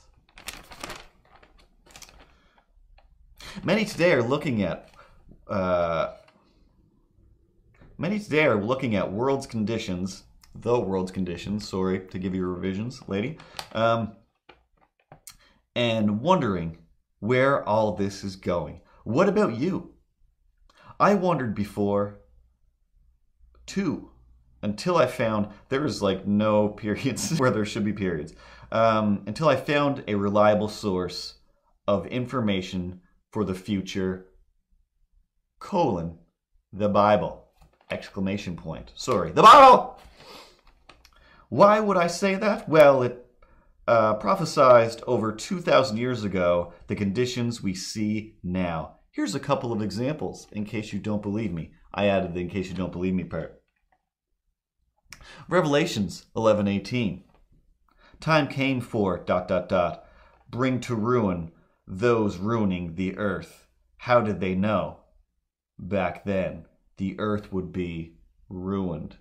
Many today are looking at world's conditions, sorry to give you revisions, lady, and wondering where all this is going. What about you? I wondered before, too, until I found there is like no periods where there should be periods, until I found a reliable source of information for the future, the Bible, ! Sorry, the Bible! Why would I say that? Well, it prophesied over 2,000 years ago the conditions we see now. Here's a couple of examples in case you don't believe me. I added the in case you don't believe me part. Revelations 11:18. Time came for ... bring to ruin those ruining the earth. How did they know? Back then, the earth would be ruined.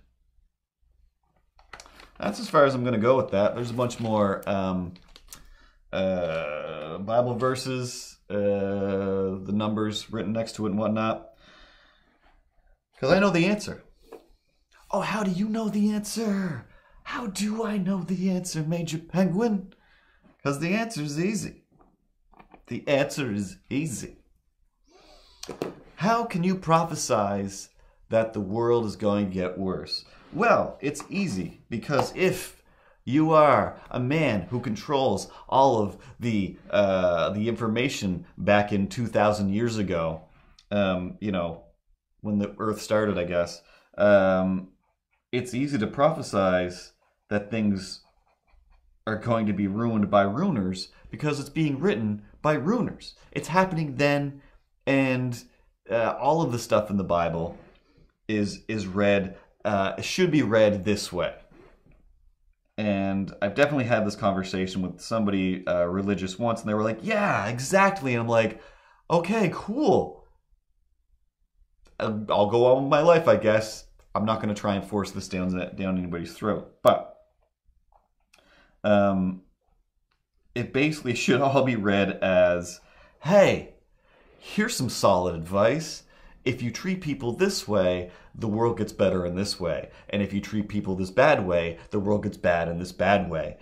That's as far as I'm going to go with that. There's a bunch more Bible verses, the numbers written next to it and whatnot. Because I know the answer. Oh, how do you know the answer? How do I know the answer, Major Penguin? Because the answer is easy. The answer is easy. How can you prophesize that the world is going to get worse? Well, it's easy, because if you are a man who controls all of the information back in 2,000 years ago, you know, when the Earth started, I guess, it's easy to prophesize that things are going to be ruined by ruiners because it's being written by ruiners. It's happening then, and all of the stuff in the Bible is read. Should be read this way. And I've definitely had this conversation with somebody religious once, and they were like, yeah, exactly. And I'm like, okay, cool. I'll go on with my life, I guess. I'm not going to try and force this down anybody's throat. But it basically should all be read as, hey, here's some solid advice. If you treat people this way, the world gets better in this way. And if you treat people this bad way, the world gets bad in this bad way.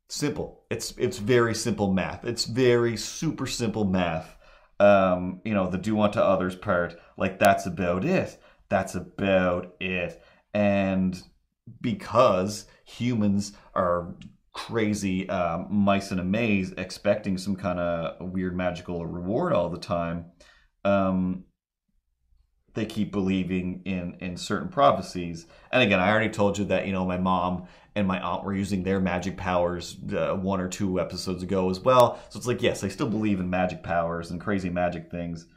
Simple. It's very simple math. It's very super simple math. You know, the do unto others part, like that's about it. That's about it. And because humans are crazy mice in a maze expecting some kind of weird magical reward all the time, they keep believing in certain prophecies. And again, I already told you that, you know, my mom and my aunt were using their magic powers 1 or 2 episodes ago as well. So it's like, yes, I still believe in magic powers and crazy magic things.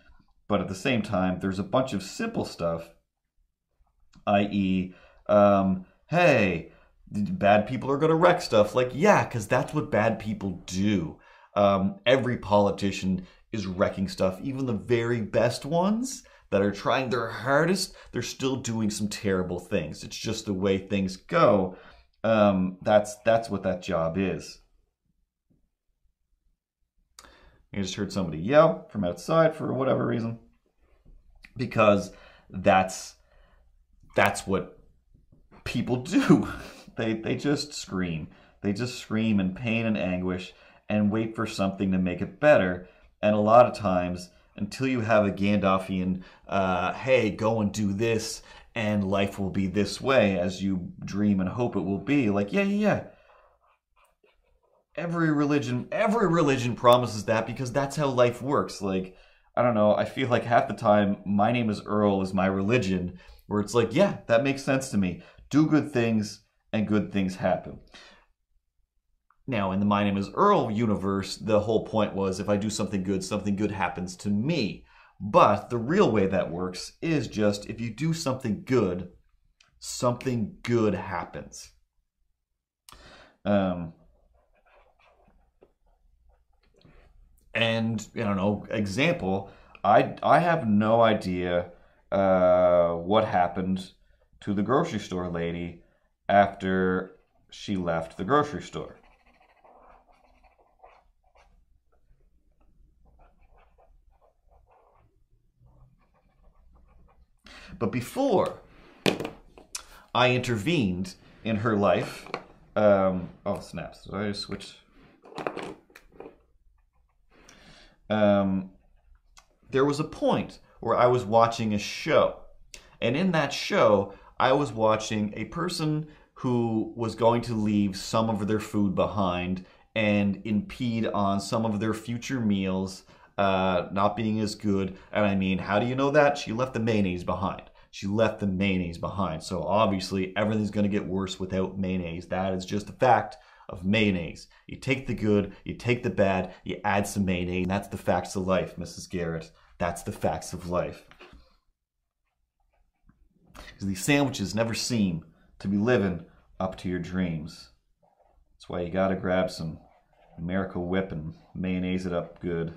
But at the same time, there's a bunch of simple stuff, i.e., hey, bad people are going to wreck stuff. Like, yeah, because that's what bad people do. Every politician is wrecking stuff. Even the very best ones that are trying their hardest, they're still doing some terrible things. It's just the way things go. That's what that job is. I just heard somebody yell from outside for whatever reason, because that's what people do. They just scream. They just scream in pain and anguish and wait for something to make it better. And a lot of times, until you have a Gandalfian, hey, go and do this, and life will be this way as you dream and hope it will be. Like, yeah. Every religion promises that because that's how life works. Like, I don't know, I feel like half the time, my name is Earl is my religion, where it's like, yeah, that makes sense to me. Do good things, and good things happen. Now, in the My Name is Earl universe, the whole point was if I do something good happens to me. But the real way that works is just if you do something good, something good happens. And I don't know, example, I have no idea what happened to the grocery store lady after she left the grocery store. But before I intervened in her life, oh snaps! Did I just switch? There was a point where I was watching a show, and in that show, I was watching a person who was going to leave some of their food behind and impede on some of their future meals not being as good. And I mean, how do you know that? She left the mayonnaise behind. She left the mayonnaise behind. So obviously everything's going to get worse without mayonnaise. That is just a fact of mayonnaise. You take the good, you take the bad, you add some mayonnaise. And that's the facts of life, Mrs. Garrett. That's the facts of life. Because these sandwiches never seem to be living up to your dreams. That's why you got to grab some Miracle Whip and mayonnaise it up good.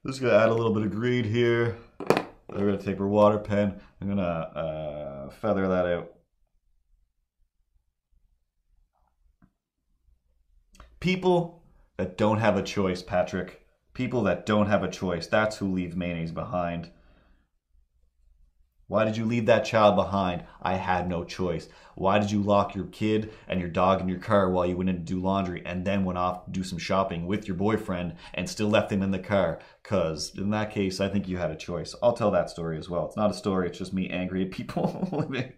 Just gonna add a little bit of greed here. We're gonna take our water pen. I'm gonna feather that out. People that don't have a choice, Patrick. People that don't have a choice. That's who leave mayonnaise behind. Why did you leave that child behind? I had no choice. Why did you lock your kid and your dog in your car while you went in to do laundry and then went off to do some shopping with your boyfriend and still left him in the car? Because in that case, I think you had a choice. I'll tell that story as well. It's not a story. It's just me angry at people living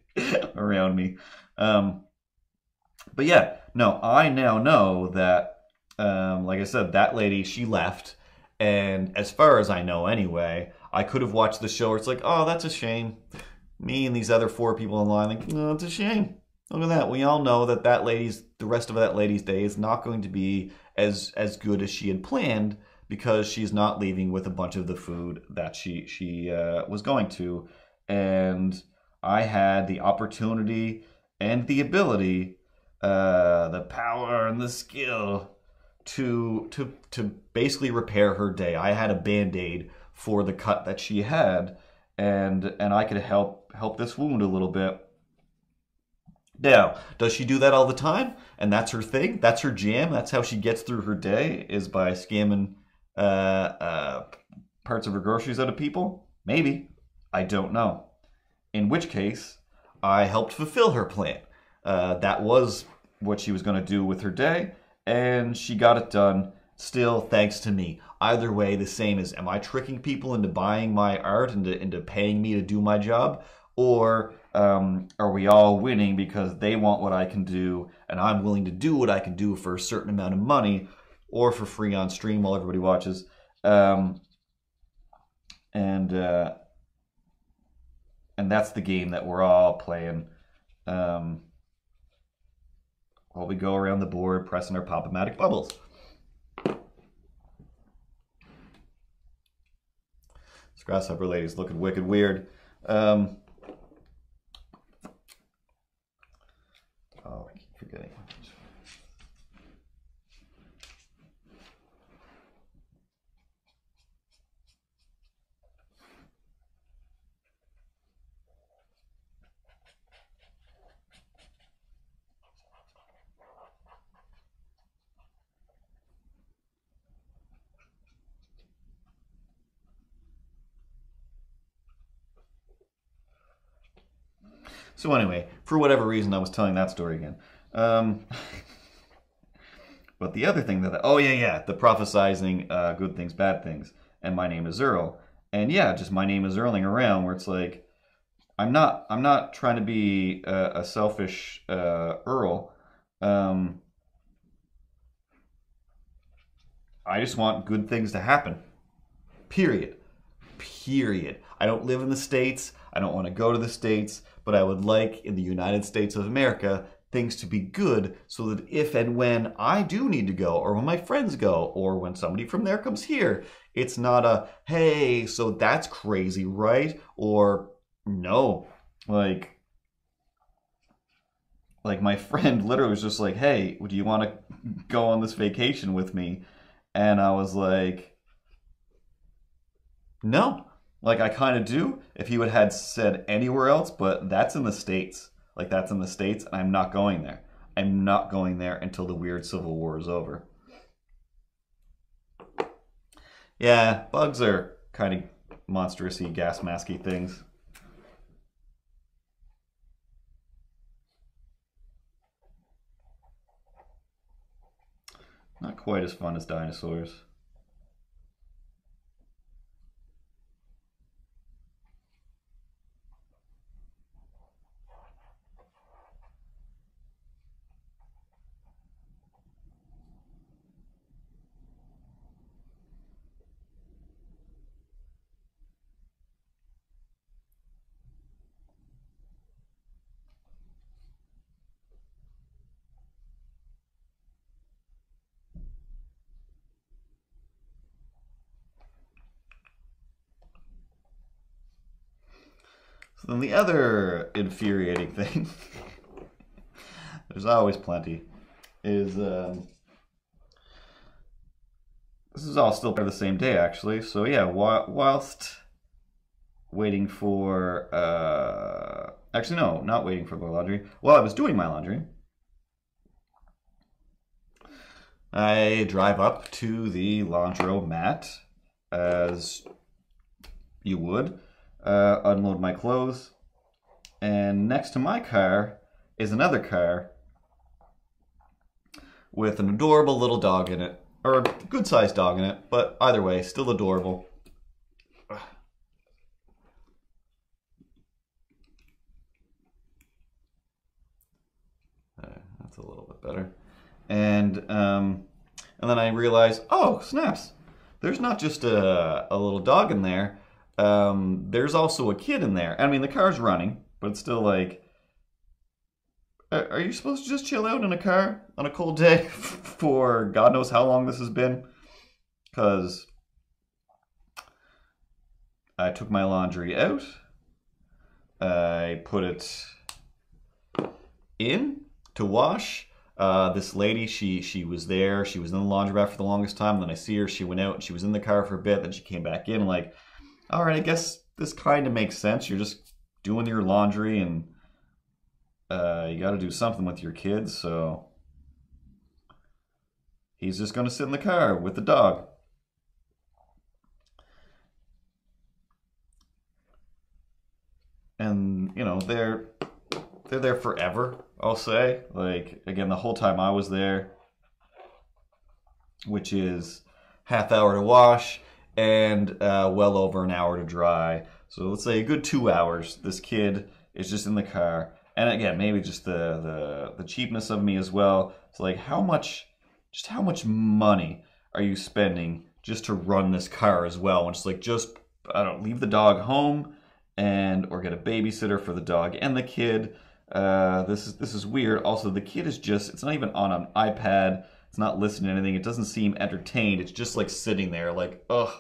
around me. But yeah, no, I now know that, like I said, that lady, she left. And as far as I know anyway, I could have watched the show where it's like, oh, that's a shame. Me and these other 4 people in line, like, no, it's a shame. Look at that. We all know that the rest of that lady's day is not going to be as good as she had planned because she's not leaving with a bunch of the food that she was going to. And I had the opportunity and the ability, the power and the skill to basically repair her day. I had a Band-Aid for the cut that she had, and I could help this wound a little bit. Now, does she do that all the time? And that's her thing? That's her jam? That's how she gets through her day, is by scamming parts of her groceries out of people? Maybe. I don't know. In which case, I helped fulfill her plan. That was what she was going to do with her day, and she got it done, still thanks to me. Either way, the same as, am I tricking people into buying my art, into paying me to do my job? Or are we all winning because they want what I can do, and I'm willing to do what I can do for a certain amount of money, or for free on stream while everybody watches? And that's the game that we're all playing. While we go around the board pressing our Pop-O-Matic bubbles. This grasshopper lady's looking wicked weird. Oh, I keep forgetting. So anyway, for whatever reason, I was telling that story again. But the other thing that, the prophesizing good things, bad things, and my name is Earl, and yeah, just my name is Earling around, where it's like, I'm not trying to be a selfish Earl. I just want good things to happen. Period. I don't live in the States. I don't want to go to the States, but I would like, in the United States of America, things to be good so that if and when I do need to go, or when my friends go, or when somebody from there comes here, it's not a, hey, so that's crazy, right? Or, no, like my friend literally was just like, hey, do you want to go on this vacation with me? And I was like, no. Like, I kind of do if he would had said anywhere else, but that's in the States. Like, that's in the States, and I'm not going there. I'm not going there until the weird Civil War is over. Yeah, bugs are kind of monstrous-y, gas masky things. Not quite as fun as dinosaurs. So then the other infuriating thing, there's always plenty, is this is all still part of the same day actually. So yeah, whilst waiting for, actually no, not waiting for the laundry. While I was doing my laundry, I drive up to the laundromat, as you would, unload my clothes, and next to my car is another car with an adorable little dog in it, or a good-sized dog in it, but either way, still adorable. That's a little bit better. And then I realized, oh, snaps, there's not just a little dog in there. There's also a kid in there. I mean, the car's running, but it's still like, are you supposed to just chill out in a car on a cold day for God knows how long this has been? Because I took my laundry out, I put it in to wash. This lady, she was there, she was in the laundromat for the longest time, then I see her, she went out and she was in the car for a bit, then she came back in, like, all right, I guess this kind of makes sense. You're just doing your laundry and you got to do something with your kids, so he's just going to sit in the car with the dog. And, you know, they're there forever, I'll say. Like, again, the whole time I was there, which is half hour to wash, and well over an hour to dry. So let's say a good 2 hours. This kid is just in the car. And again, maybe just the cheapness of me as well. It's like, how much money are you spending just to run this car as well? And it's like, just, I don't, leave the dog home or get a babysitter for the dog and the kid. This is weird. Also, the kid is just, it's not even on an iPad. It's not listening to anything. It doesn't seem entertained. It's just like sitting there like, ugh,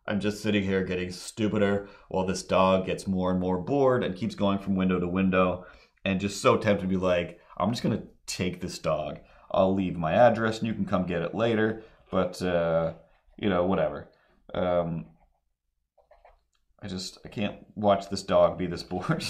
I'm just sitting here getting stupider while this dog gets more and more bored and keeps going from window to window, and just so tempted to be like, I'm just going to take this dog. I'll leave my address and you can come get it later, but, you know, whatever. I can't watch this dog be this bored.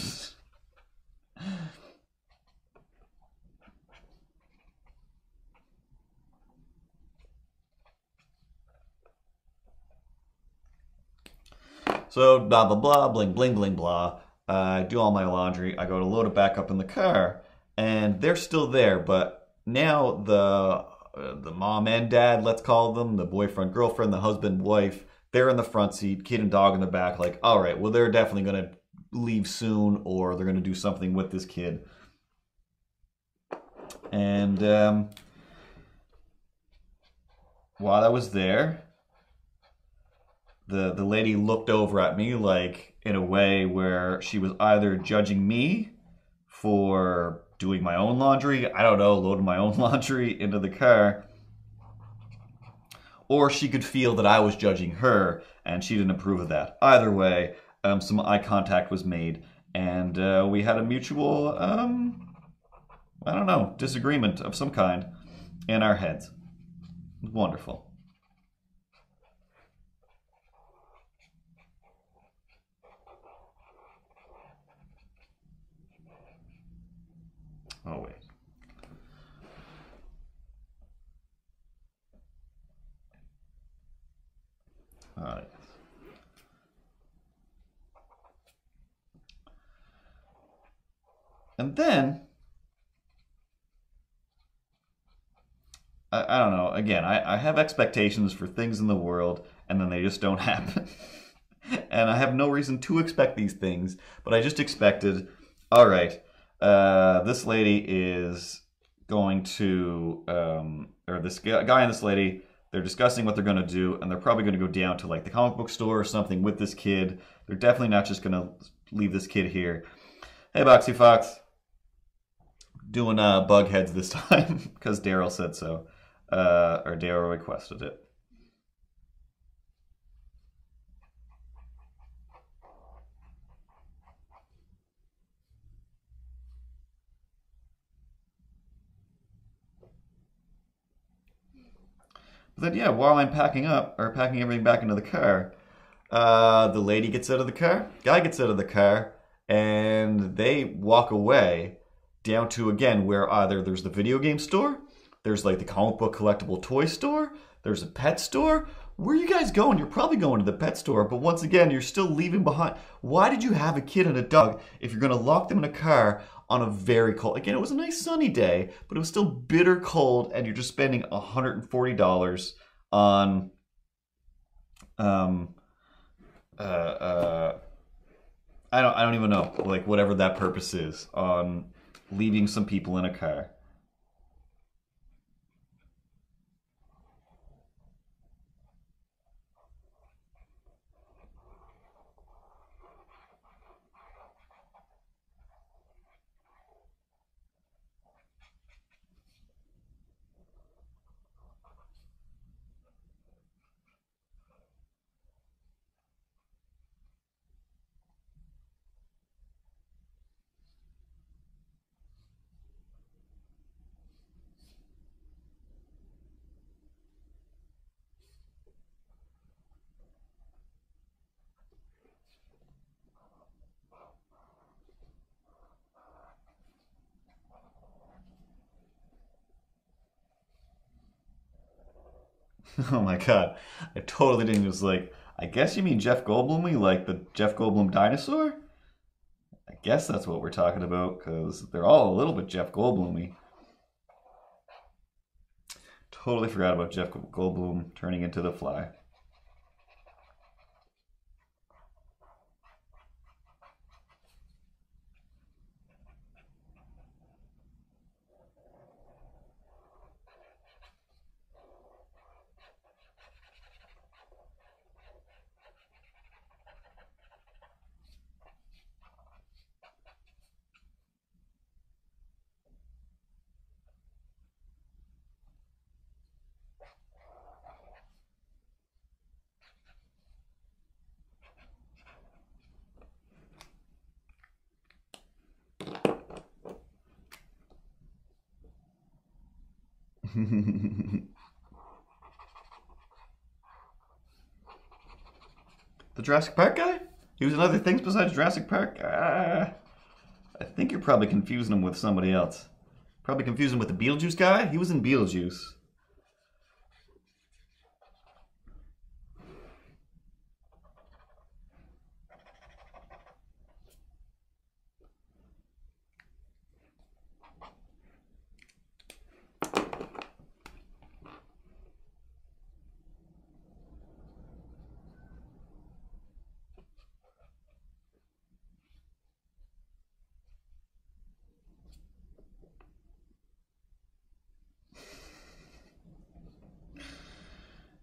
So blah blah blah, bling bling bling blah. I do all my laundry. I go to load it back up in the car, and they're still there. But now the mom and dad, let's call them, the boyfriend, girlfriend, the husband, wife, they're in the front seat, kid and dog in the back. Like, all right, well, they're definitely gonna leave soon, or they're gonna do something with this kid. And while I was there, the lady looked over at me like in a way where she was either judging me for doing my own laundry, I don't know, loading my own laundry into the car. Or she could feel that I was judging her and she didn't approve of that. Either way, some eye contact was made and we had a mutual, I don't know, disagreement of some kind in our heads. It was wonderful. Oh, wait. All right. And then, I don't know, again, I have expectations for things in the world, and then they just don't happen. And I have no reason to expect these things, but I just expected, all right, this lady is going to, or this guy and this lady, they're discussing what they're going to do, and they're probably going to go down to like the comic book store or something with this kid. They're definitely not just going to leave this kid here. Hey, Boxy Fox. Doing bug heads this time because Daryl said so, or Daryl requested it. But then, yeah, while I'm packing up, or packing everything back into the car, the lady gets out of the car, guy gets out of the car, and they walk away down to, again, where either there's the video game store, there's like the comic book collectible toy store, there's a pet store. Where are you guys going? You're probably going to the pet store, but once again, you're still leaving behind. Why did you have a kid and a dog if you're going to lock them in a car on a very cold... Again, it was a nice sunny day, but it was still bitter cold, and you're just spending $140 on... I don't even know, like, whatever that purpose is, on leaving some people in a car. Oh my god. I totally didn't just like, I guess you mean Jeff Goldblum, like the Jeff Goldblum dinosaur? I guess that's what we're talking about, because they're all a little bit Jeff Goldblum-y. Totally forgot about Jeff Goldblum turning into the Fly. The Jurassic Park guy? He was in other things besides Jurassic Park? I think you're probably confusing him with somebody else. Probably confusing him with the Beetlejuice guy? He was in Beetlejuice.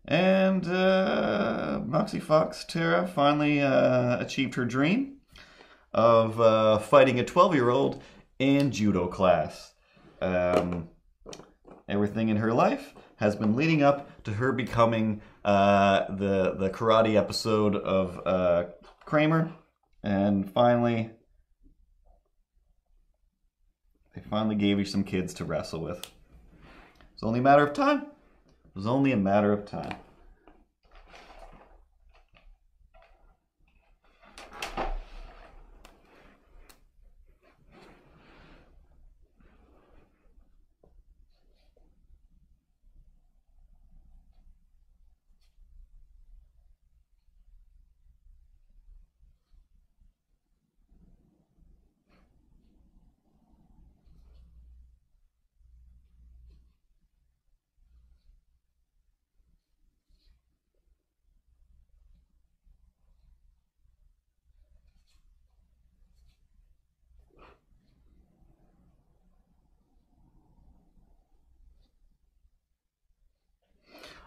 And Moxie Fox Tara finally achieved her dream of fighting a 12-year-old in judo class. Everything in her life has been leading up to her becoming the karate episode of Kramer, and finally, they finally gave you some kids to wrestle with. It's only a matter of time. It was only a matter of time.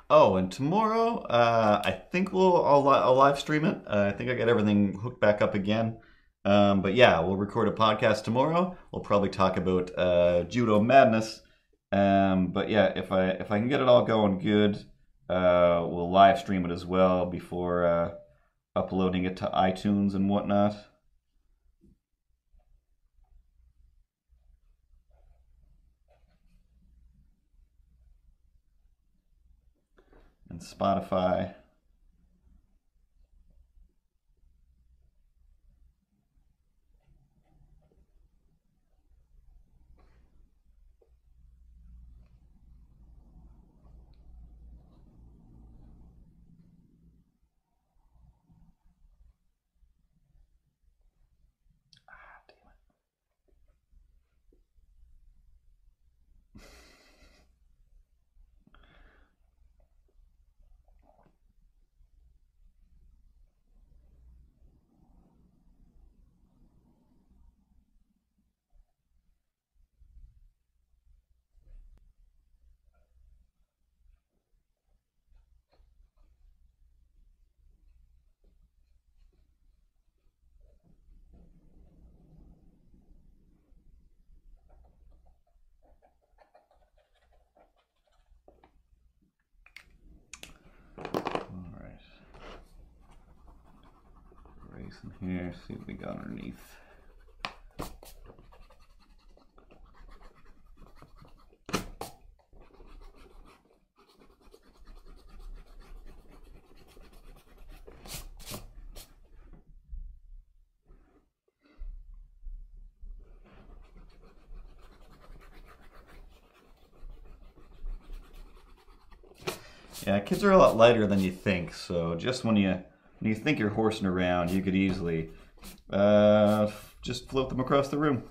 Oh, and tomorrow, I think I'll live stream it. I think I got everything hooked back up again. But yeah, we'll record a podcast tomorrow. We'll probably talk about Judo Madness. But yeah, if I can get it all going good, we'll live stream it as well before uploading it to iTunes and whatnot. And Spotify. Here, see what we got underneath. Yeah, kids are a lot lighter than you think, so just when you think you're horsing around, you could easily just float them across the room.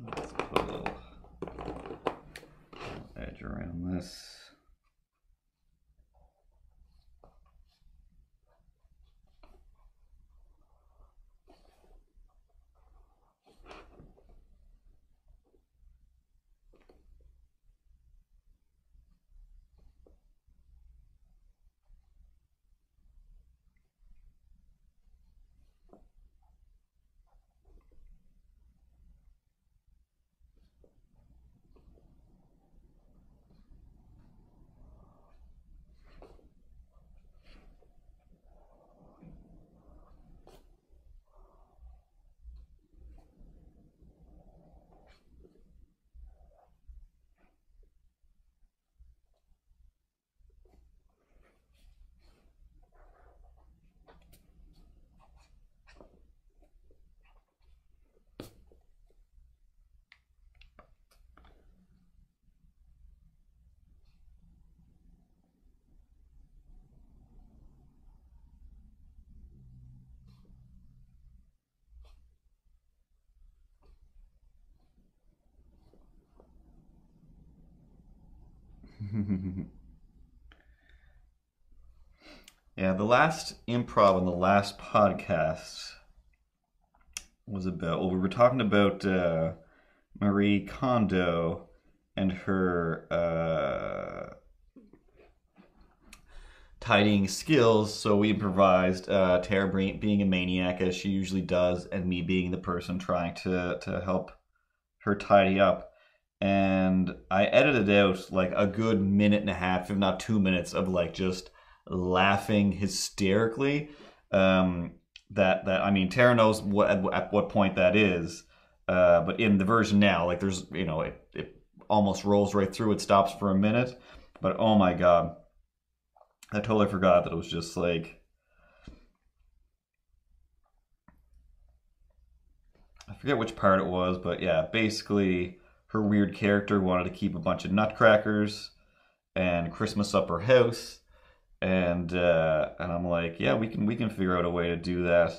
Let's put a little edge around this. Yeah, the last improv on the last podcast was about, well, we were talking about Marie Kondo and her tidying skills, so we improvised Tara being a maniac as she usually does, and me being the person trying to help her tidy up. And I edited out like a good minute and a half, if not 2 minutes, of like just laughing hysterically. I mean, Tara knows at what point that is, but in the version now, like there's it almost rolls right through. It stops for a minute, but oh my god, I totally forgot that it was just like, I forget which part it was, but yeah, basically her weird character wanted to keep a bunch of nutcrackers and Christmas up her house, and I'm like, yeah, we can figure out a way to do that.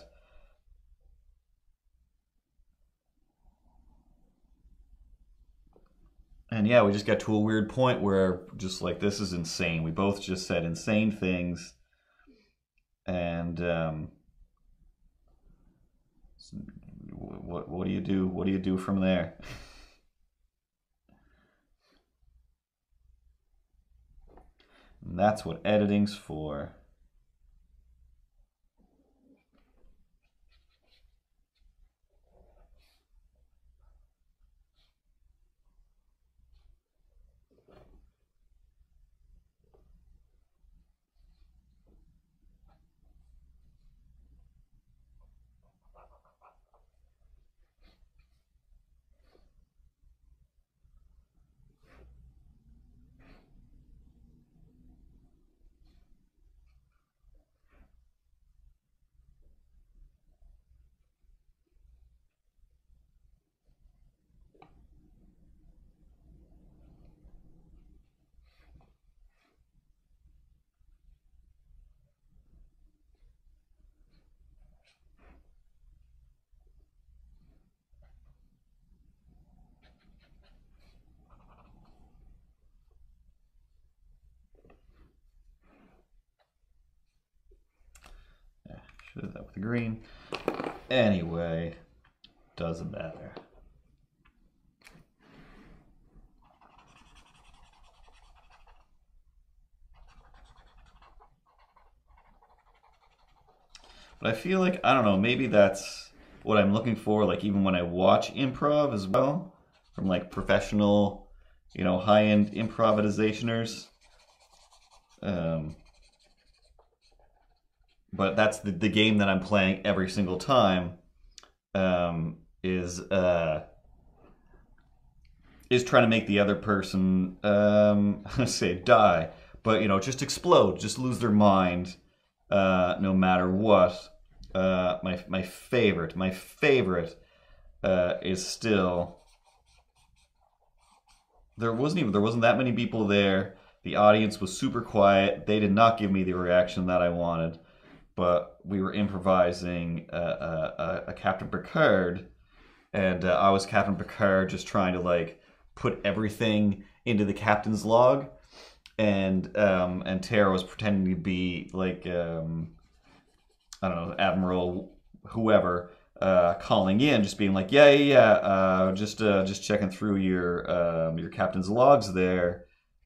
And yeah, we just got to a weird point where just like, this is insane. We both just said insane things, and what do you do? What do you do from there? And that's what editing's for. Should have that with the green. Anyway, doesn't matter. But I feel like, I don't know, maybe that's what I'm looking for, like even when I watch improv as well, from like professional, high-end improvisationers. But that's the game that I'm playing every single time, is trying to make the other person, say die, but just explode, just lose their mind, no matter what. My favorite is still, there wasn't that many people there. The audience was super quiet. They did not give me the reaction that I wanted. But we were improvising a Captain Picard, and I was Captain Picard, just trying to like put everything into the captain's log, and Tara was pretending to be like, I don't know, Admiral whoever, calling in, just being like, yeah, just checking through your captain's logs there.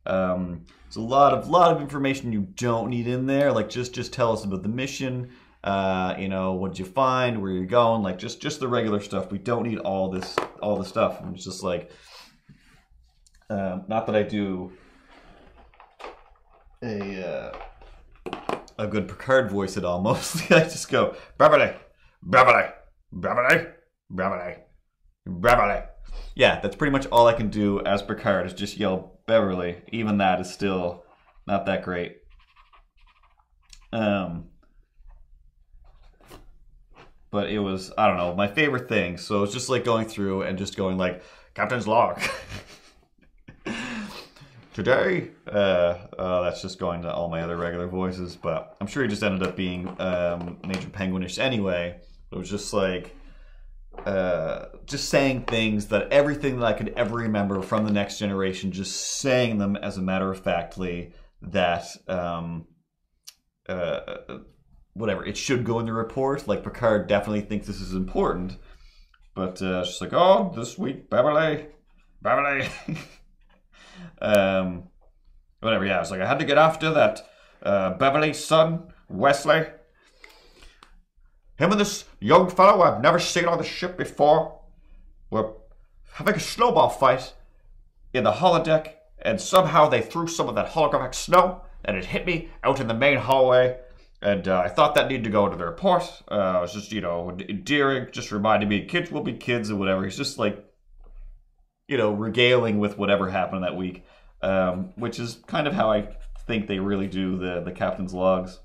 There's a lot of information you don't need in there. Like just tell us about the mission. What did you find? Where you're going? Like just the regular stuff. We don't need all this stuff. And it's just like, not that I do a good Picard voice at all. Mostly I just go Beverly, Beverly, Beverly, Beverly, Beverly. Yeah, that's pretty much all I can do as Picard, is just yell Beverly. Even that is still not that great. But it was, I don't know, my favorite thing. So it's just like going through and just going like, Captain's log. Today, that's just going to all my other regular voices, but I'm sure he just ended up being Major Penguinish anyway. It was just like, just saying things that everything that I could ever remember from the Next Generation, just saying them as a matter of factly, that whatever, it should go in the report. Like Picard definitely thinks this is important, but it's just like, oh, this week, Beverly. Whatever, yeah, it's like, I had to get after that Beverly's son, Wesley. Him and this young fellow I've never seen on the ship before were having a snowball fight in the holodeck, and somehow they threw some of that holographic snow, and it hit me out in the main hallway, and I thought that needed to go into the report. It was just, endearing, just reminding me kids will be kids and whatever. He's just like, regaling with whatever happened that week, which is kind of how I think they really do the captain's logs.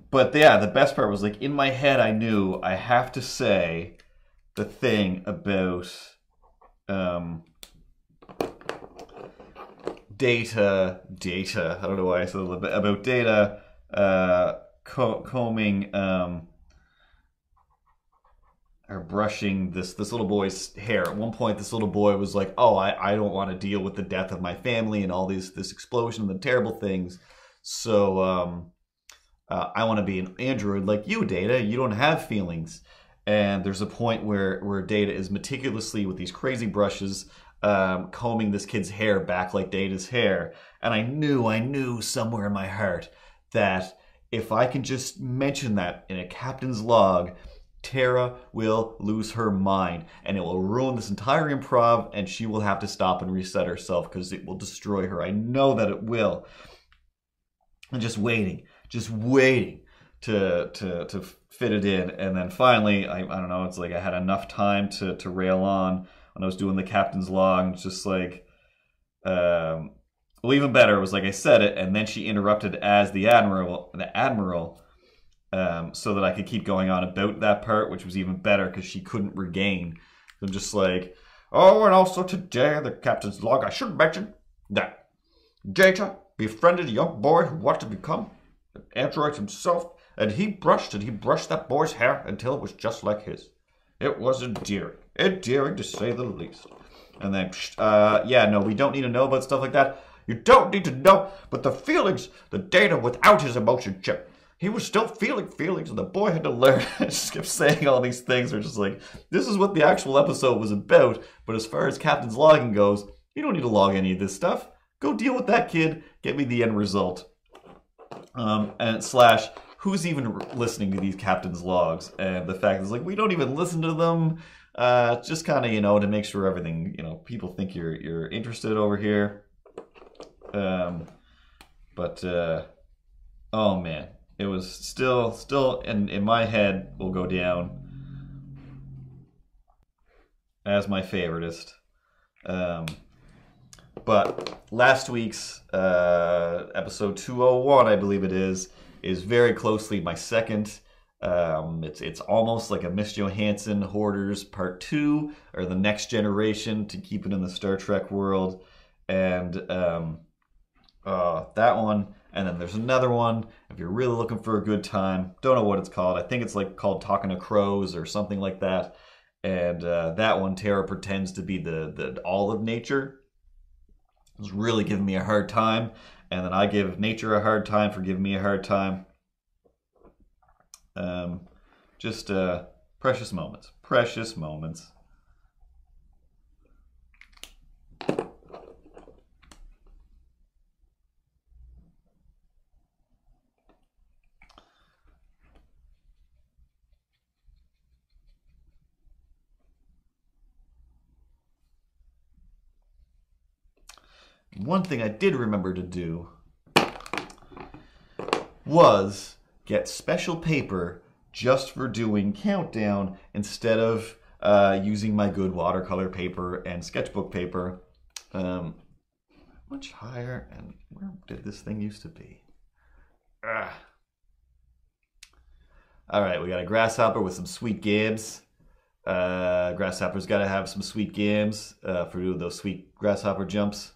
But yeah, the best part was like in my head, I knew I have to say the thing about data. I don't know why I said about data combing or brushing this little boy's hair. At one point, this little boy was like, "Oh, I don't want to deal with the death of my family and all this explosion and the terrible things. So I want to be an android like you, Data. You don't have feelings." And there's a point where Data is meticulously with these crazy brushes combing this kid's hair back like Data's hair. And I knew somewhere in my heart that if I can just mention that in a captain's log, Tara will lose her mind, and it will ruin this entire improv, and she will have to stop and reset herself because it will destroy her. I know that it will. And just waiting to fit it in. And then finally, I don't know, it's like I had enough time to rail on when I was doing the captain's log. It's just like, well, even better, it was like I said it, and then she interrupted as the admiral, so that I could keep going on about that part, which was even better because she couldn't regain. I'm just like, oh, and also today, the captain's log, I should mention that Data befriended a young boy who wanted to become an android himself, and he brushed that boy's hair until it was just like his. It was endearing to say the least. And then, no, we don't need to know about stuff like that. You don't need to know, but the feelings, the Data without his emotion chip, he was still feeling feelings, and the boy had to learn. I just kept saying all these things. We're just like, this is what the actual episode was about. But as far as Captain's logging goes, you don't need to log any of this stuff. Go deal with that kid. Get me the end result. And slash, who's even listening to these captain's logs? And the fact is, like, we don't even listen to them. Just kind of, to make sure everything, people think you're interested over here. Oh man, it was still in my head will go down as my favoritist. But last week's episode 201, I believe it is very closely my second. It's almost like a Miss Johansson Hoarders Part 2, or the Next Generation, to keep it in the Star Trek world. And that one, and then there's another one, if you're really looking for a good time. Don't know what it's called. I think it's like called Talking to Crows or something like that. And that one, Tara pretends to be the all of nature. It's really giving me a hard time, and then I give nature a hard time for giving me a hard time. Just precious moments. One thing I did remember to do was get special paper just for doing countdown instead of using my good watercolor paper and sketchbook paper. Much higher, and where did this thing used to be? All right, we got a grasshopper with some sweet games. Grasshopper's got to have some sweet games for doing those sweet grasshopper jumps.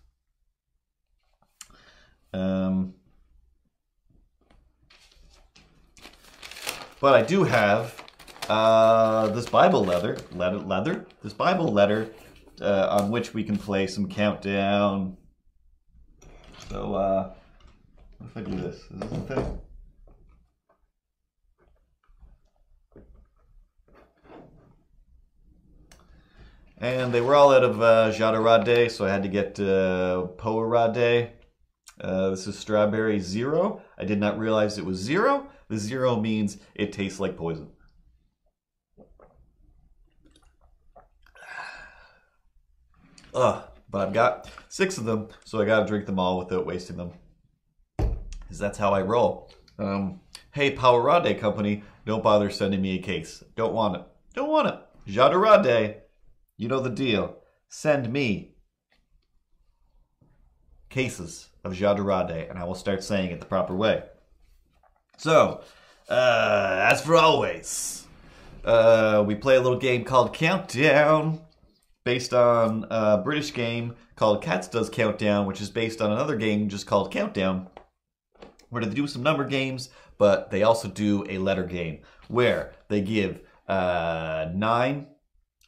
But I do have this Bible letter, this Bible letter on which we can play some countdown. So, what if I do this? Is this the thing? And they were all out of Jadarade, so I had to get Poarade. This is Strawberry Zero. I did not realize it was zero. The zero means it tastes like poison. Ugh, but I've got 6 of them, so I gotta drink them all without wasting them. Because that's how I roll. Hey, Powerade Company, don't bother sending me a case. Don't want it. Don't want it. Jadarade, you know the deal. Send me cases of Jadarade, and I will start saying it the proper way. So, as for always, we play a little game called Countdown, based on a British game called Cats Does Countdown, which is based on another game just called Countdown, where they do some number games, but they also do a letter game, where they give 9,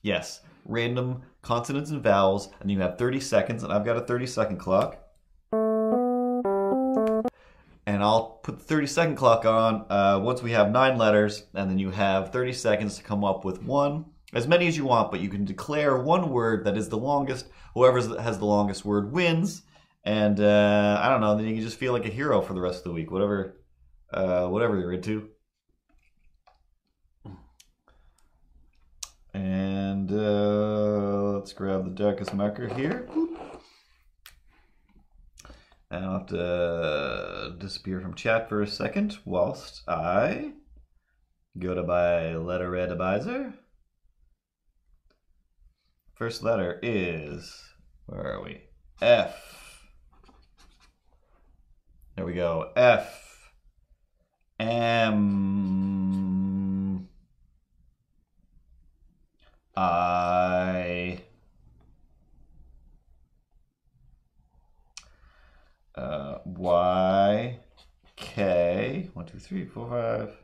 yes, random consonants and vowels, and you have 30 seconds, and I've got a 30-second clock. And I'll put the 30-second clock on once we have 9 letters, and then you have 30 seconds to come up with one, as many as you want, but you can declare one word that is the longest. Whoever has the longest word wins, and I don't know, then you can just feel like a hero for the rest of the week, whatever you're into. And let's grab the darkest marker here. And I'll have to disappear from chat for a second whilst I go to my letter randomizer. First letter is, where are we? F. There we go. F. M. I. Y. K. 1, 2, 3, 4, 5.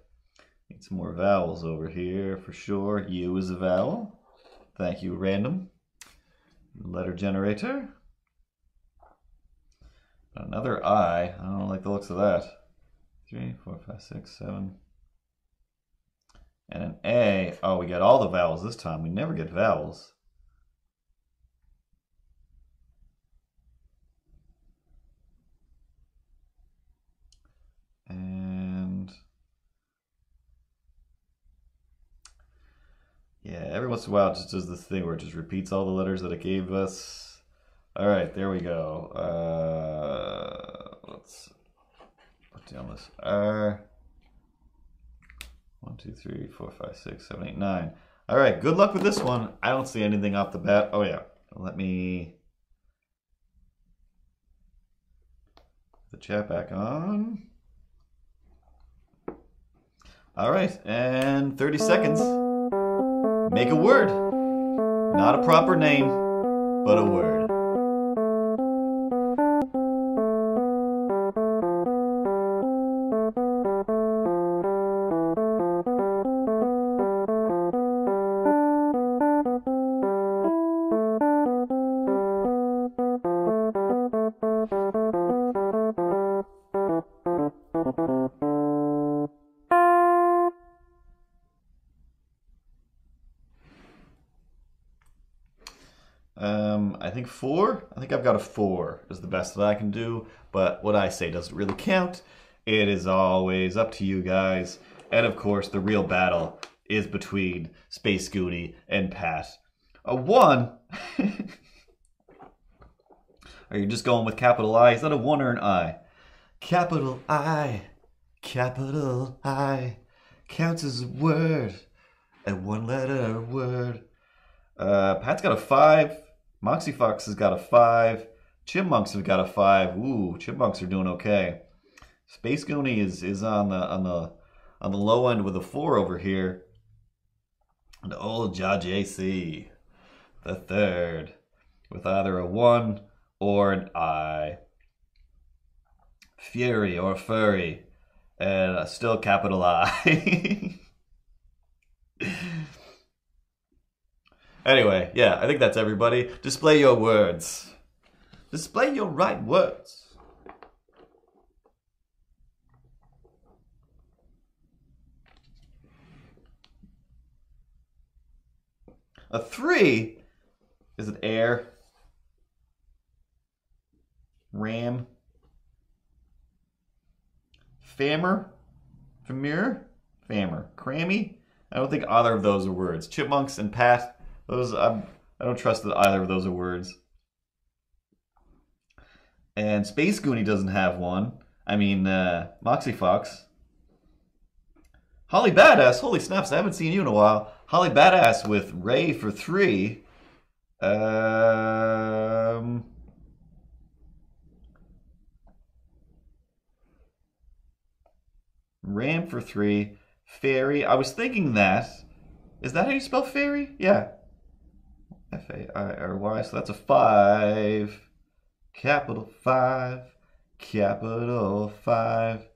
Need some more vowels over here for sure. U is a vowel. Thank you, random. Letter generator. Another I. I don't like the looks of that. 3, 4, 5, 6, 7. And an A. Oh, we got all the vowels this time. We never get vowels. And yeah, every once in a while it just does this thing where it just repeats all the letters that it gave us. All right, there we go. Let's put down this R. 1, 2, 3, 4, 5, 6, 7, 8, 9. All right, good luck with this one. I don't see anything off the bat. Oh yeah, let me put the chat back on. All right, and 30 seconds. Make a word. Not a proper name, but a word. I think 4. I think I've got a 4 is the best that I can do, but what I say doesn't really count. It is always up to you guys. And of course, the real battle is between Space Goonie and Pat. A 1? Are you just going with capital I? Is that a 1 or an I? Capital I, capital I, counts as a word, a 1-letter word. Pat's got a 5. Moxie Fox has got a 5. Chipmunks have got a 5. Ooh, Chipmunks are doing okay. Space Goonie is on the low end with a 4 over here. And old Jaw JC, the 3rd, with either a 1 or an I. Fury or Furry, and still capital I. Anyway, yeah, I think that's everybody. Display your words. Display your right words. A 3? Is it air? Ram? Fammer? Famir? Fammer. Crammy? I don't think either of those are words. Chipmunks and Pat, those I don't trust that either of those are words. And Space Goonie doesn't have one. I mean, Moxie Fox. Holly Badass, holy snaps, I haven't seen you in a while. Holly Badass with Ray for 3. Ram for 3. Fairy. I was thinking that. Is that how you spell fairy? Yeah. F-A-I-R-Y. So that's a 5. Capital 5. Capital 5.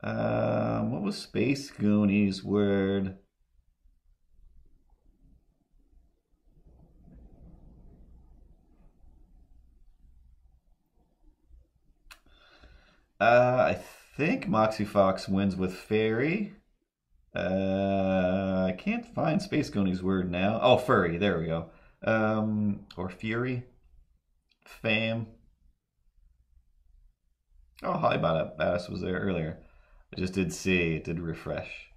What was Space Goonies word? I think Moxie Fox wins with fairy. I can't find Space Goonies word now. Oh, furry. There we go. Or fury. Fam. Oh, Holly Badass was there earlier. I just did see. It did refresh.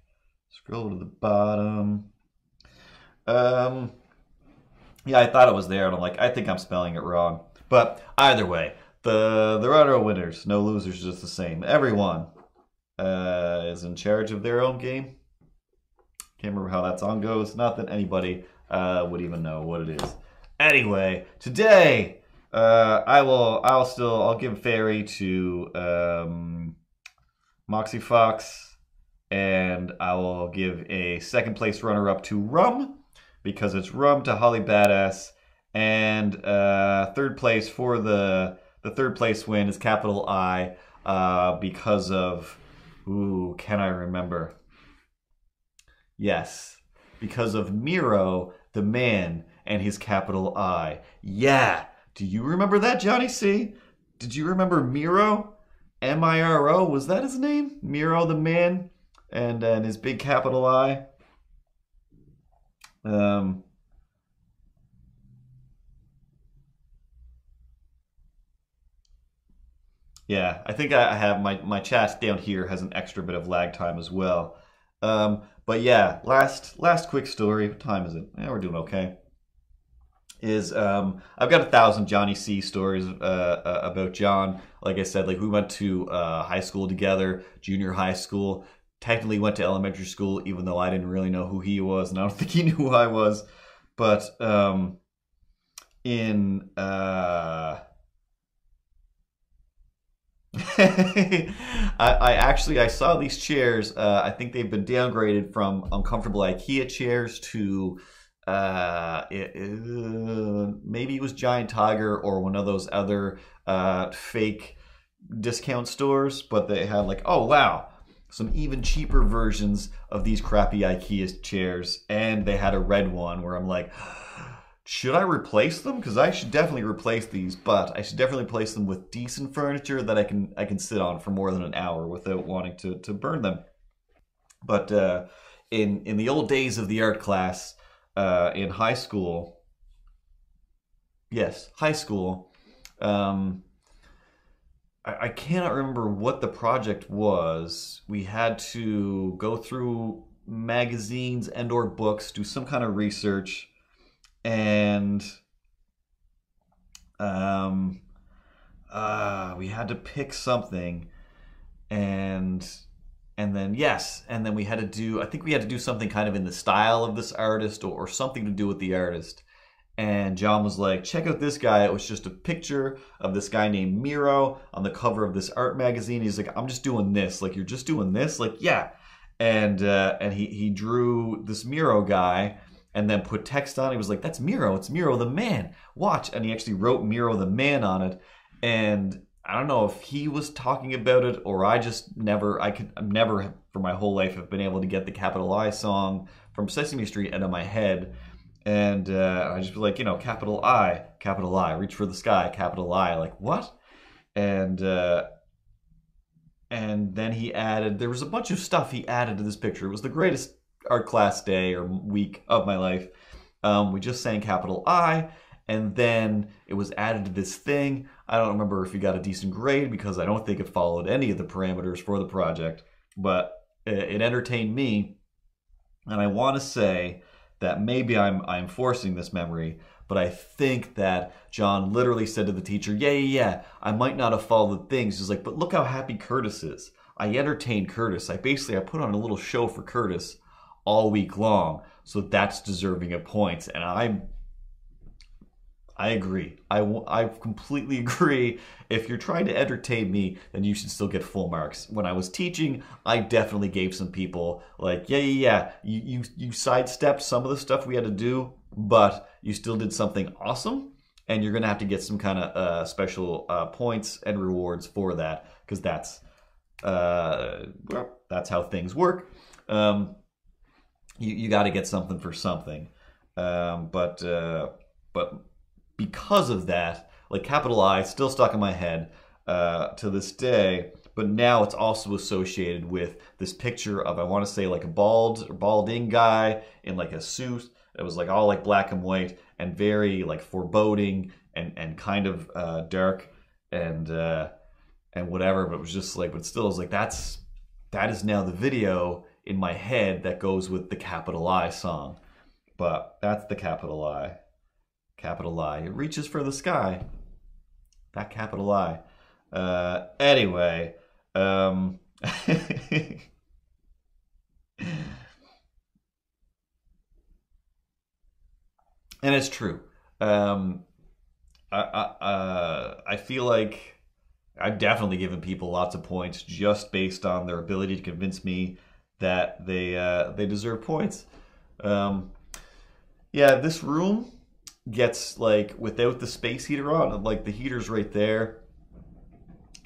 Scroll to the bottom. Yeah, I thought it was there, and I'm like, I think I'm spelling it wrong. But either way, there are no winners, no losers, just the same. Everyone is in charge of their own game. Can't remember how that song goes. Not that anybody would even know what it is. Anyway, today I'll give Fairy to Moxie Fox, and I will give a second place runner-up to Rum, because it's Rum to Holly Badass, and third place for the third place win is capital I, because of, ooh, can I remember? Yes, because of Miro, the man, and his capital I. Yeah, do you remember that, Johnny C? Did you remember Miro? M-I-R-O, was that his name? Miro, the man, and his big capital I. Yeah, I think I have my chat down here has an extra bit of lag time as well. But yeah, last quick story. What time is it? Yeah, we're doing okay. Is I've got 1,000 Johnny C stories about John. Like I said, like we went to high school together, junior high school. Technically went to elementary school, even though I didn't really know who he was, and I don't think he knew who I was. But in I saw these chairs. I think they've been downgraded from uncomfortable IKEA chairs to maybe it was Giant Tiger or one of those other fake discount stores, but they had like, oh wow, some even cheaper versions of these crappy IKEA chairs, and they had a red one where I'm like, should I replace them? Because I should definitely replace these, but I should definitely replace them with decent furniture that I can sit on for more than an hour without wanting to burn them. But in the old days of the art class in high school, yes, high school, I cannot remember what the project was. We had to go through magazines and or books, do some kind of research, and we had to pick something, and then yes, and then we had to do, I think we had to do something kind of in the style of this artist or something to do with the artist. And John was like, check out this guy. It was just a picture of this guy named Miro on the cover of this art magazine. He's like, I'm just doing this. Like, you're just doing this? Like, yeah. And he drew this Miro guy and then put text on it. He was like, that's Miro. It's Miro the man. Watch. And he actually wrote Miro the man on it. And I don't know if he was talking about it or I never for my whole life have been able to get the Capital I song from Sesame Street out of my head. And I just be like, you know, capital I, reach for the sky, capital I, like what? And then he added, there was a bunch of stuff he added to this picture. It was the greatest art class day or week of my life. We just sang capital I, and then it was added to this thing. I don't remember if you got a decent grade because I don't think it followed any of the parameters for the project, but it entertained me. And I want to say that maybe I'm forcing this memory, but I think that John literally said to the teacher, yeah, I might not have followed the things. He's like, but look how happy Curtis is. I entertained Curtis. I put on a little show for Curtis all week long, so that's deserving of points. And I agree. I completely agree. If you're trying to entertain me, then you should still get full marks. When I was teaching, I definitely gave some people like, yeah. You sidestepped some of the stuff we had to do, but you still did something awesome, and you're gonna have to get some kind of special points and rewards for that, because that's how things work. You got to get something for something, but because of that, like capital I, still stuck in my head to this day. But now it's also associated with this picture of, I want to say, like a balding guy in like a suit. It was like all like black and white and very like foreboding and kind of dark and whatever. But it was just like, but still, it was like that is now the video in my head that goes with the capital I song. But that's the capital I. Capital I. It reaches for the sky. That capital I. Anyway. And it's true. I feel like I've definitely given people lots of points just based on their ability to convince me that they deserve points. Yeah, this room gets, like, without the space heater on, like the heater's right there.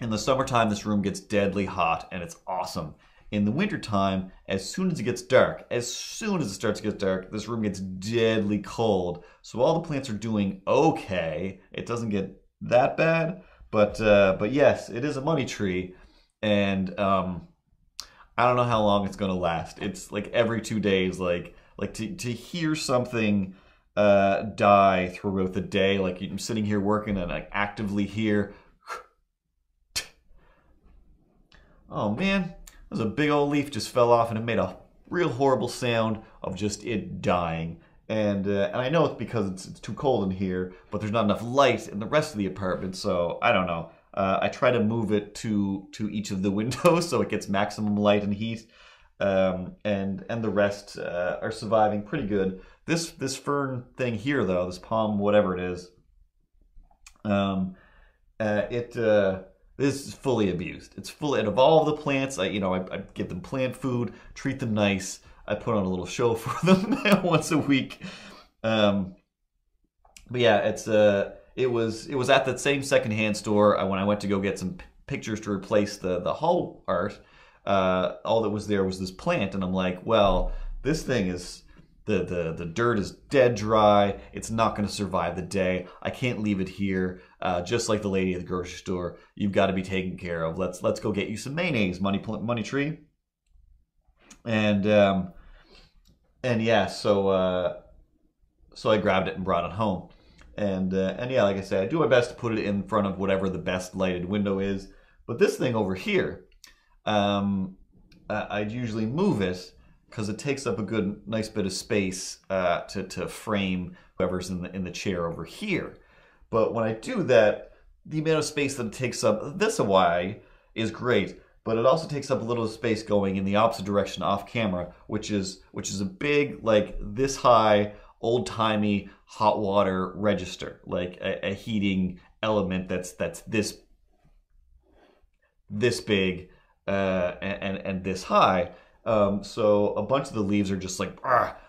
In the summertime, this room gets deadly hot and it's awesome. In the wintertime, as soon as it gets dark, as soon as it starts to get dark, this room gets deadly cold. So all the plants are doing okay. It doesn't get that bad, but yes, it is a money tree, and I don't know how long it's gonna last. It's like every 2 days, like to hear something die throughout the day, like I'm sitting here working and I actively hear, oh man, there's a big old leaf just fell off and it made a real horrible sound of just it dying. And I know it's because it's too cold in here, but there's not enough light in the rest of the apartment, so I don't know. I try to move it to each of the windows so it gets maximum light and heat, and the rest are surviving pretty good. This fern thing here, though, this palm, whatever it is, this is fully abused. It's full out of all the plants. I give them plant food, treat them nice. I put on a little show for them once a week. But yeah, it was at that same secondhand store when I went to go get some pictures to replace the hall art. All that was there was this plant, and I'm like, well, this thing is the dirt is dead dry. It's not going to survive the day. I can't leave it here. Just like the lady at the grocery store, you've got to be taken care of. Let's go get you some mayonnaise, money tree. And yeah, so I grabbed it and brought it home. And yeah, like I said, I do my best to put it in front of whatever the best lighted window is. But this thing over here, I'd usually move it because it takes up a nice bit of space to frame whoever's in the chair over here. But when I do that, the amount of space that it takes up this way is great, but it also takes up a little space going in the opposite direction off camera, which is a big, like this high, old-timey hot water register, like a heating element that's this big and this high. So a bunch of the leaves are just like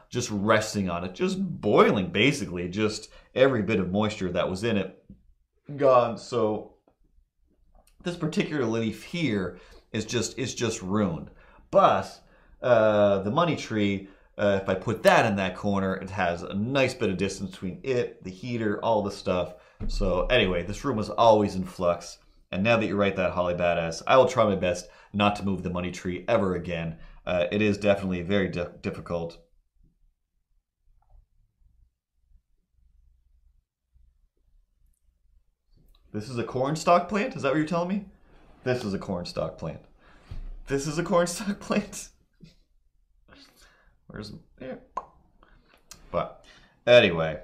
just resting on it, just boiling, basically, just every bit of moisture that was in it gone. So this particular leaf here is just ruined. But the money tree, if I put that in that corner, it has a nice bit of distance between it, the heater, all the stuff. So anyway, this room was always in flux. And now that you're right, that Holly Badass, I will try my best not to move the money tree ever again. It is definitely very difficult. This is a cornstalk plant? Is that what you're telling me? This is a cornstalk plant. This is a cornstalk plant? Where's... There. But, anyway.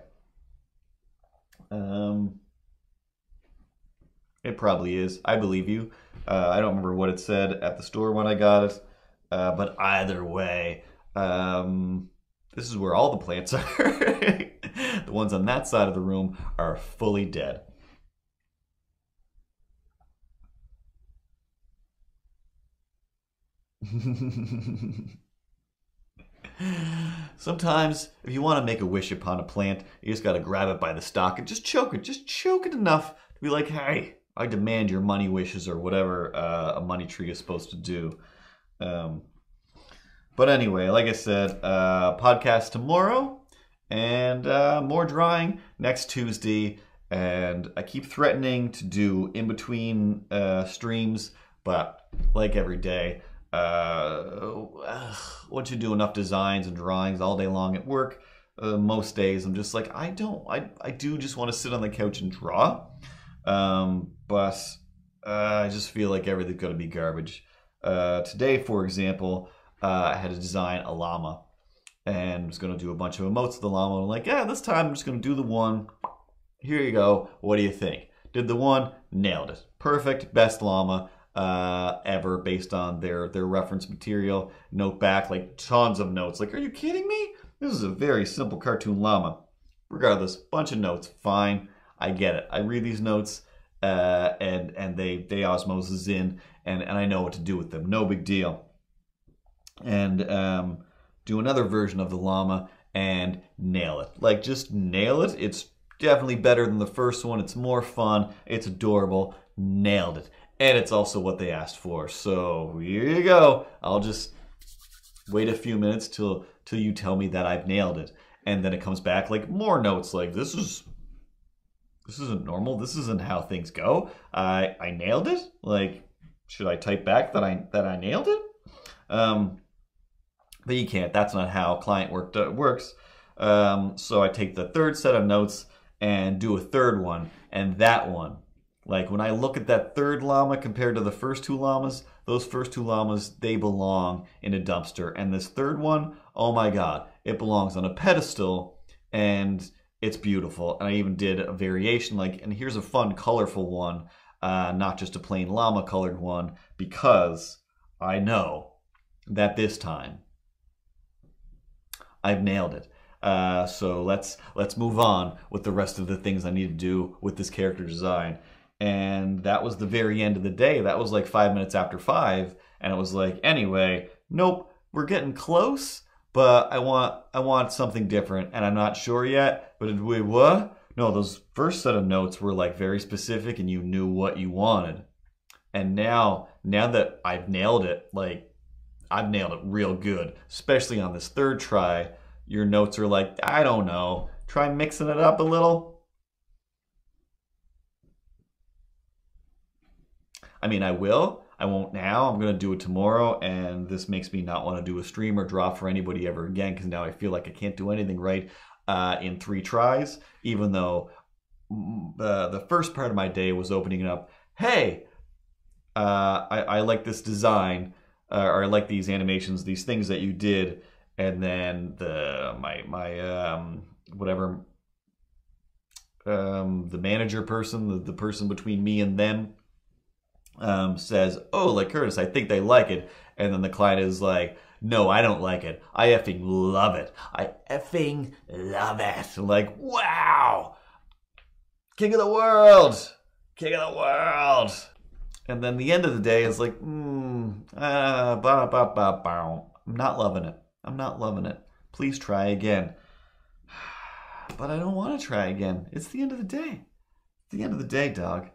It probably is. I believe you. I don't remember what it said at the store when I got it. But either way, this is where all the plants are. The ones on that side of the room are fully dead. Sometimes, if you want to make a wish upon a plant, you just got to grab it by the stalk and just choke it. Just choke it enough to be like, hey, I demand your money wishes, or whatever a money tree is supposed to do. But anyway, like I said, podcast tomorrow, and more drawing next Tuesday. And I keep threatening to do in between streams, but like every day, once you do enough designs and drawings all day long at work, most days I'm just like, I do just want to sit on the couch and draw. But I just feel like everything's going to be garbage. Today, for example, I had to design a llama, and I was going to do a bunch of emotes of the llama. I'm like, yeah, this time I'm just going to do the one. Here you go. What do you think? Did the one, nailed it. Perfect, best llama ever based on their reference material. Note back, like tons of notes. Like, are you kidding me? This is a very simple cartoon llama. Regardless, bunch of notes, fine. I get it. I read these notes and they osmosis in, and I know what to do with them. No big deal. And do another version of the llama and nail it. Like, just nail it. It's definitely better than the first one. It's more fun. It's adorable. Nailed it. And it's also what they asked for. So here you go. I'll just wait a few minutes till you tell me that I've nailed it. And then it comes back like more notes like, this isn't normal. This isn't how things go. I nailed it. Like, should I type back that I nailed it? But you can't. That's not how client work works. So I take the third set of notes and do a third one, and that one. Like, when I look at that third llama compared to the first two llamas, those first two llamas, they belong in a dumpster. And this third one, oh my God, it belongs on a pedestal, and it's beautiful. And I even did a variation, like, and here's a fun, colorful one, not just a plain llama colored one, because I know that this time I've nailed it. So let's move on with the rest of the things I need to do with this character design. And that was the very end of the day. That was like 5 minutes after 5, and it was like, anyway, nope, we're getting close, but I want something different, and I'm not sure yet. But did we what? No, those first set of notes were like very specific, and you knew what you wanted. And now that I've nailed it, like, I've nailed it real good, especially on this third try. Your notes are like, I don't know, try mixing it up a little. I mean, I will. I won't now. I'm going to do it tomorrow, and this makes me not want to do a stream or draw for anybody ever again, because now I feel like I can't do anything right in 3 tries, even though the first part of my day was opening it up. Hey, I like this design, or I like these animations, these things that you did, and then the manager person, the person between me and them, says, oh, like, Curtis, I think they like it. And then the client is like, no, I don't like it. I effing love it. I effing love it. Like, wow. King of the world. King of the world. And then the end of the day is like, I'm not loving it. I'm not loving it. Please try again. But I don't want to try again. It's the end of the day. It's the end of the day, dog.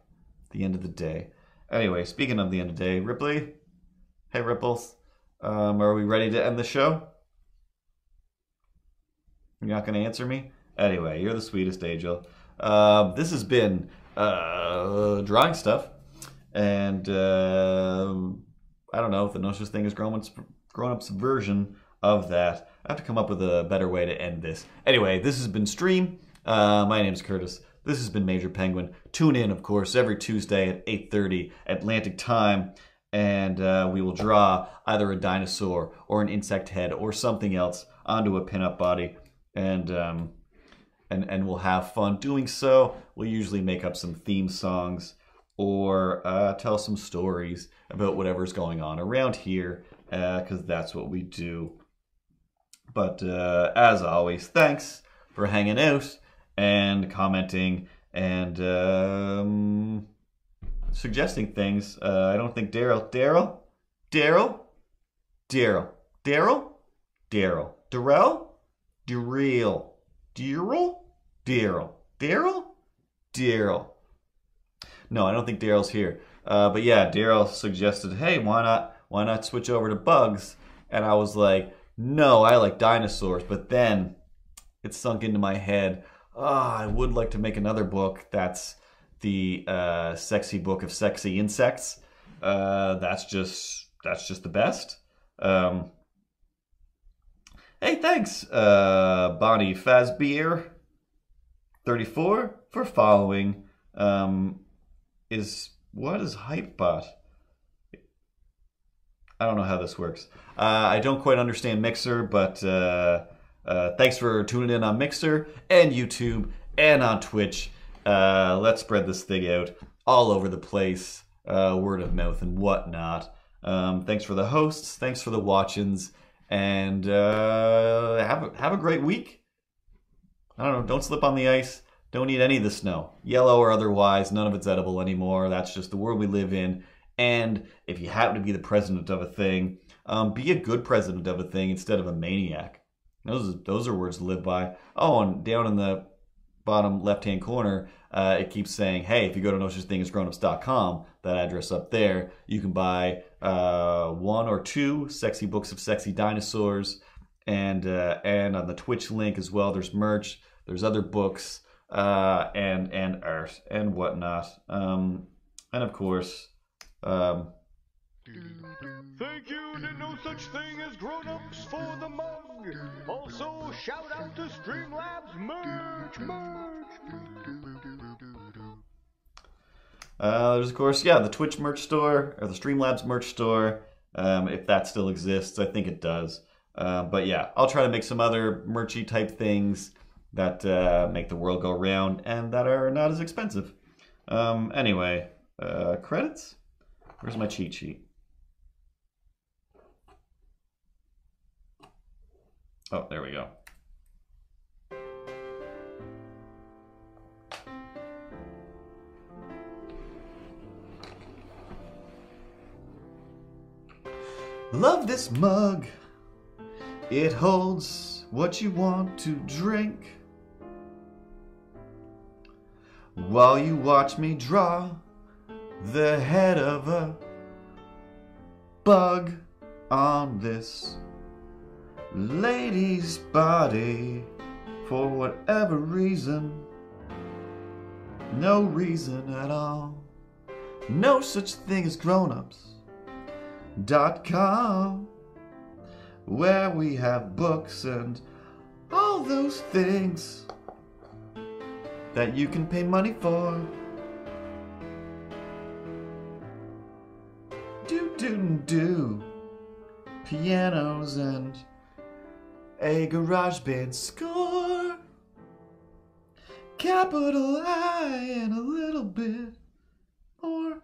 The end of the day. Anyway, speaking of the end of the day, Ripley, hey Ripples, are we ready to end the show? You're not going to answer me? Anyway, you're the sweetest angel. This has been drawing stuff, and I don't know if the no such thing as grown-ups version of that. I have to come up with a better way to end this. Anyway, this has been Stream. My name is Curtis. This has been Major Penguin. Tune in, of course, every Tuesday at 8:30 Atlantic time, and we will draw either a dinosaur or an insect head or something else onto a pinup body, and we'll have fun doing so. We'll usually make up some theme songs or tell some stories about whatever's going on around here, because that's what we do. But as always, thanks for hanging out and commenting and suggesting things. I don't think Daryl, no, I don't think Daryl's here. But yeah, Daryl suggested, hey, why not switch over to bugs? And I was like, no, I like dinosaurs. But then it sunk into my head, I would like to make another book that's the sexy book of sexy insects. That's just the best. Hey, thanks, Bonnie Fazbear 34 for following. What is Hypebot? I don't know how this works. I don't quite understand Mixer, but thanks for tuning in on Mixer and YouTube and on Twitch. Let's spread this thing out all over the place, word of mouth and whatnot. Thanks for the hosts, thanks for the watchings, and have a great week. I don't know, don't slip on the ice. Don't eat any of the snow, yellow or otherwise. None of it's edible anymore. That's just the world we live in. And if you happen to be the president of a thing, be a good president of a thing instead of a maniac. Those are words to live by. Oh, and down in the bottom left-hand corner, it keeps saying, hey, if you go to no-such-thing-as-grownups.com, that address up there, you can buy 1 or 2 sexy books of sexy dinosaurs. And on the Twitch link as well, there's merch, there's other books, and art and whatnot. And of course, thank you to No Such Thing as Grown-Ups for the mug. Also, shout out to Streamlabs merch. There's of course, the Twitch merch store or the Streamlabs merch store, if that still exists. I think it does. But yeah, I'll try to make some other merchy type things that make the world go round and that are not as expensive. Anyway, credits? Where's my cheat sheet? Oh, there we go. Love this mug. It holds what you want to drink while you watch me draw the head of a bug on this lady's body for whatever reason. No reason at all. No such thing as grownups.com, where we have books and all those things that you can pay money for. Do pianos and a garage band score, capital I and a little bit more.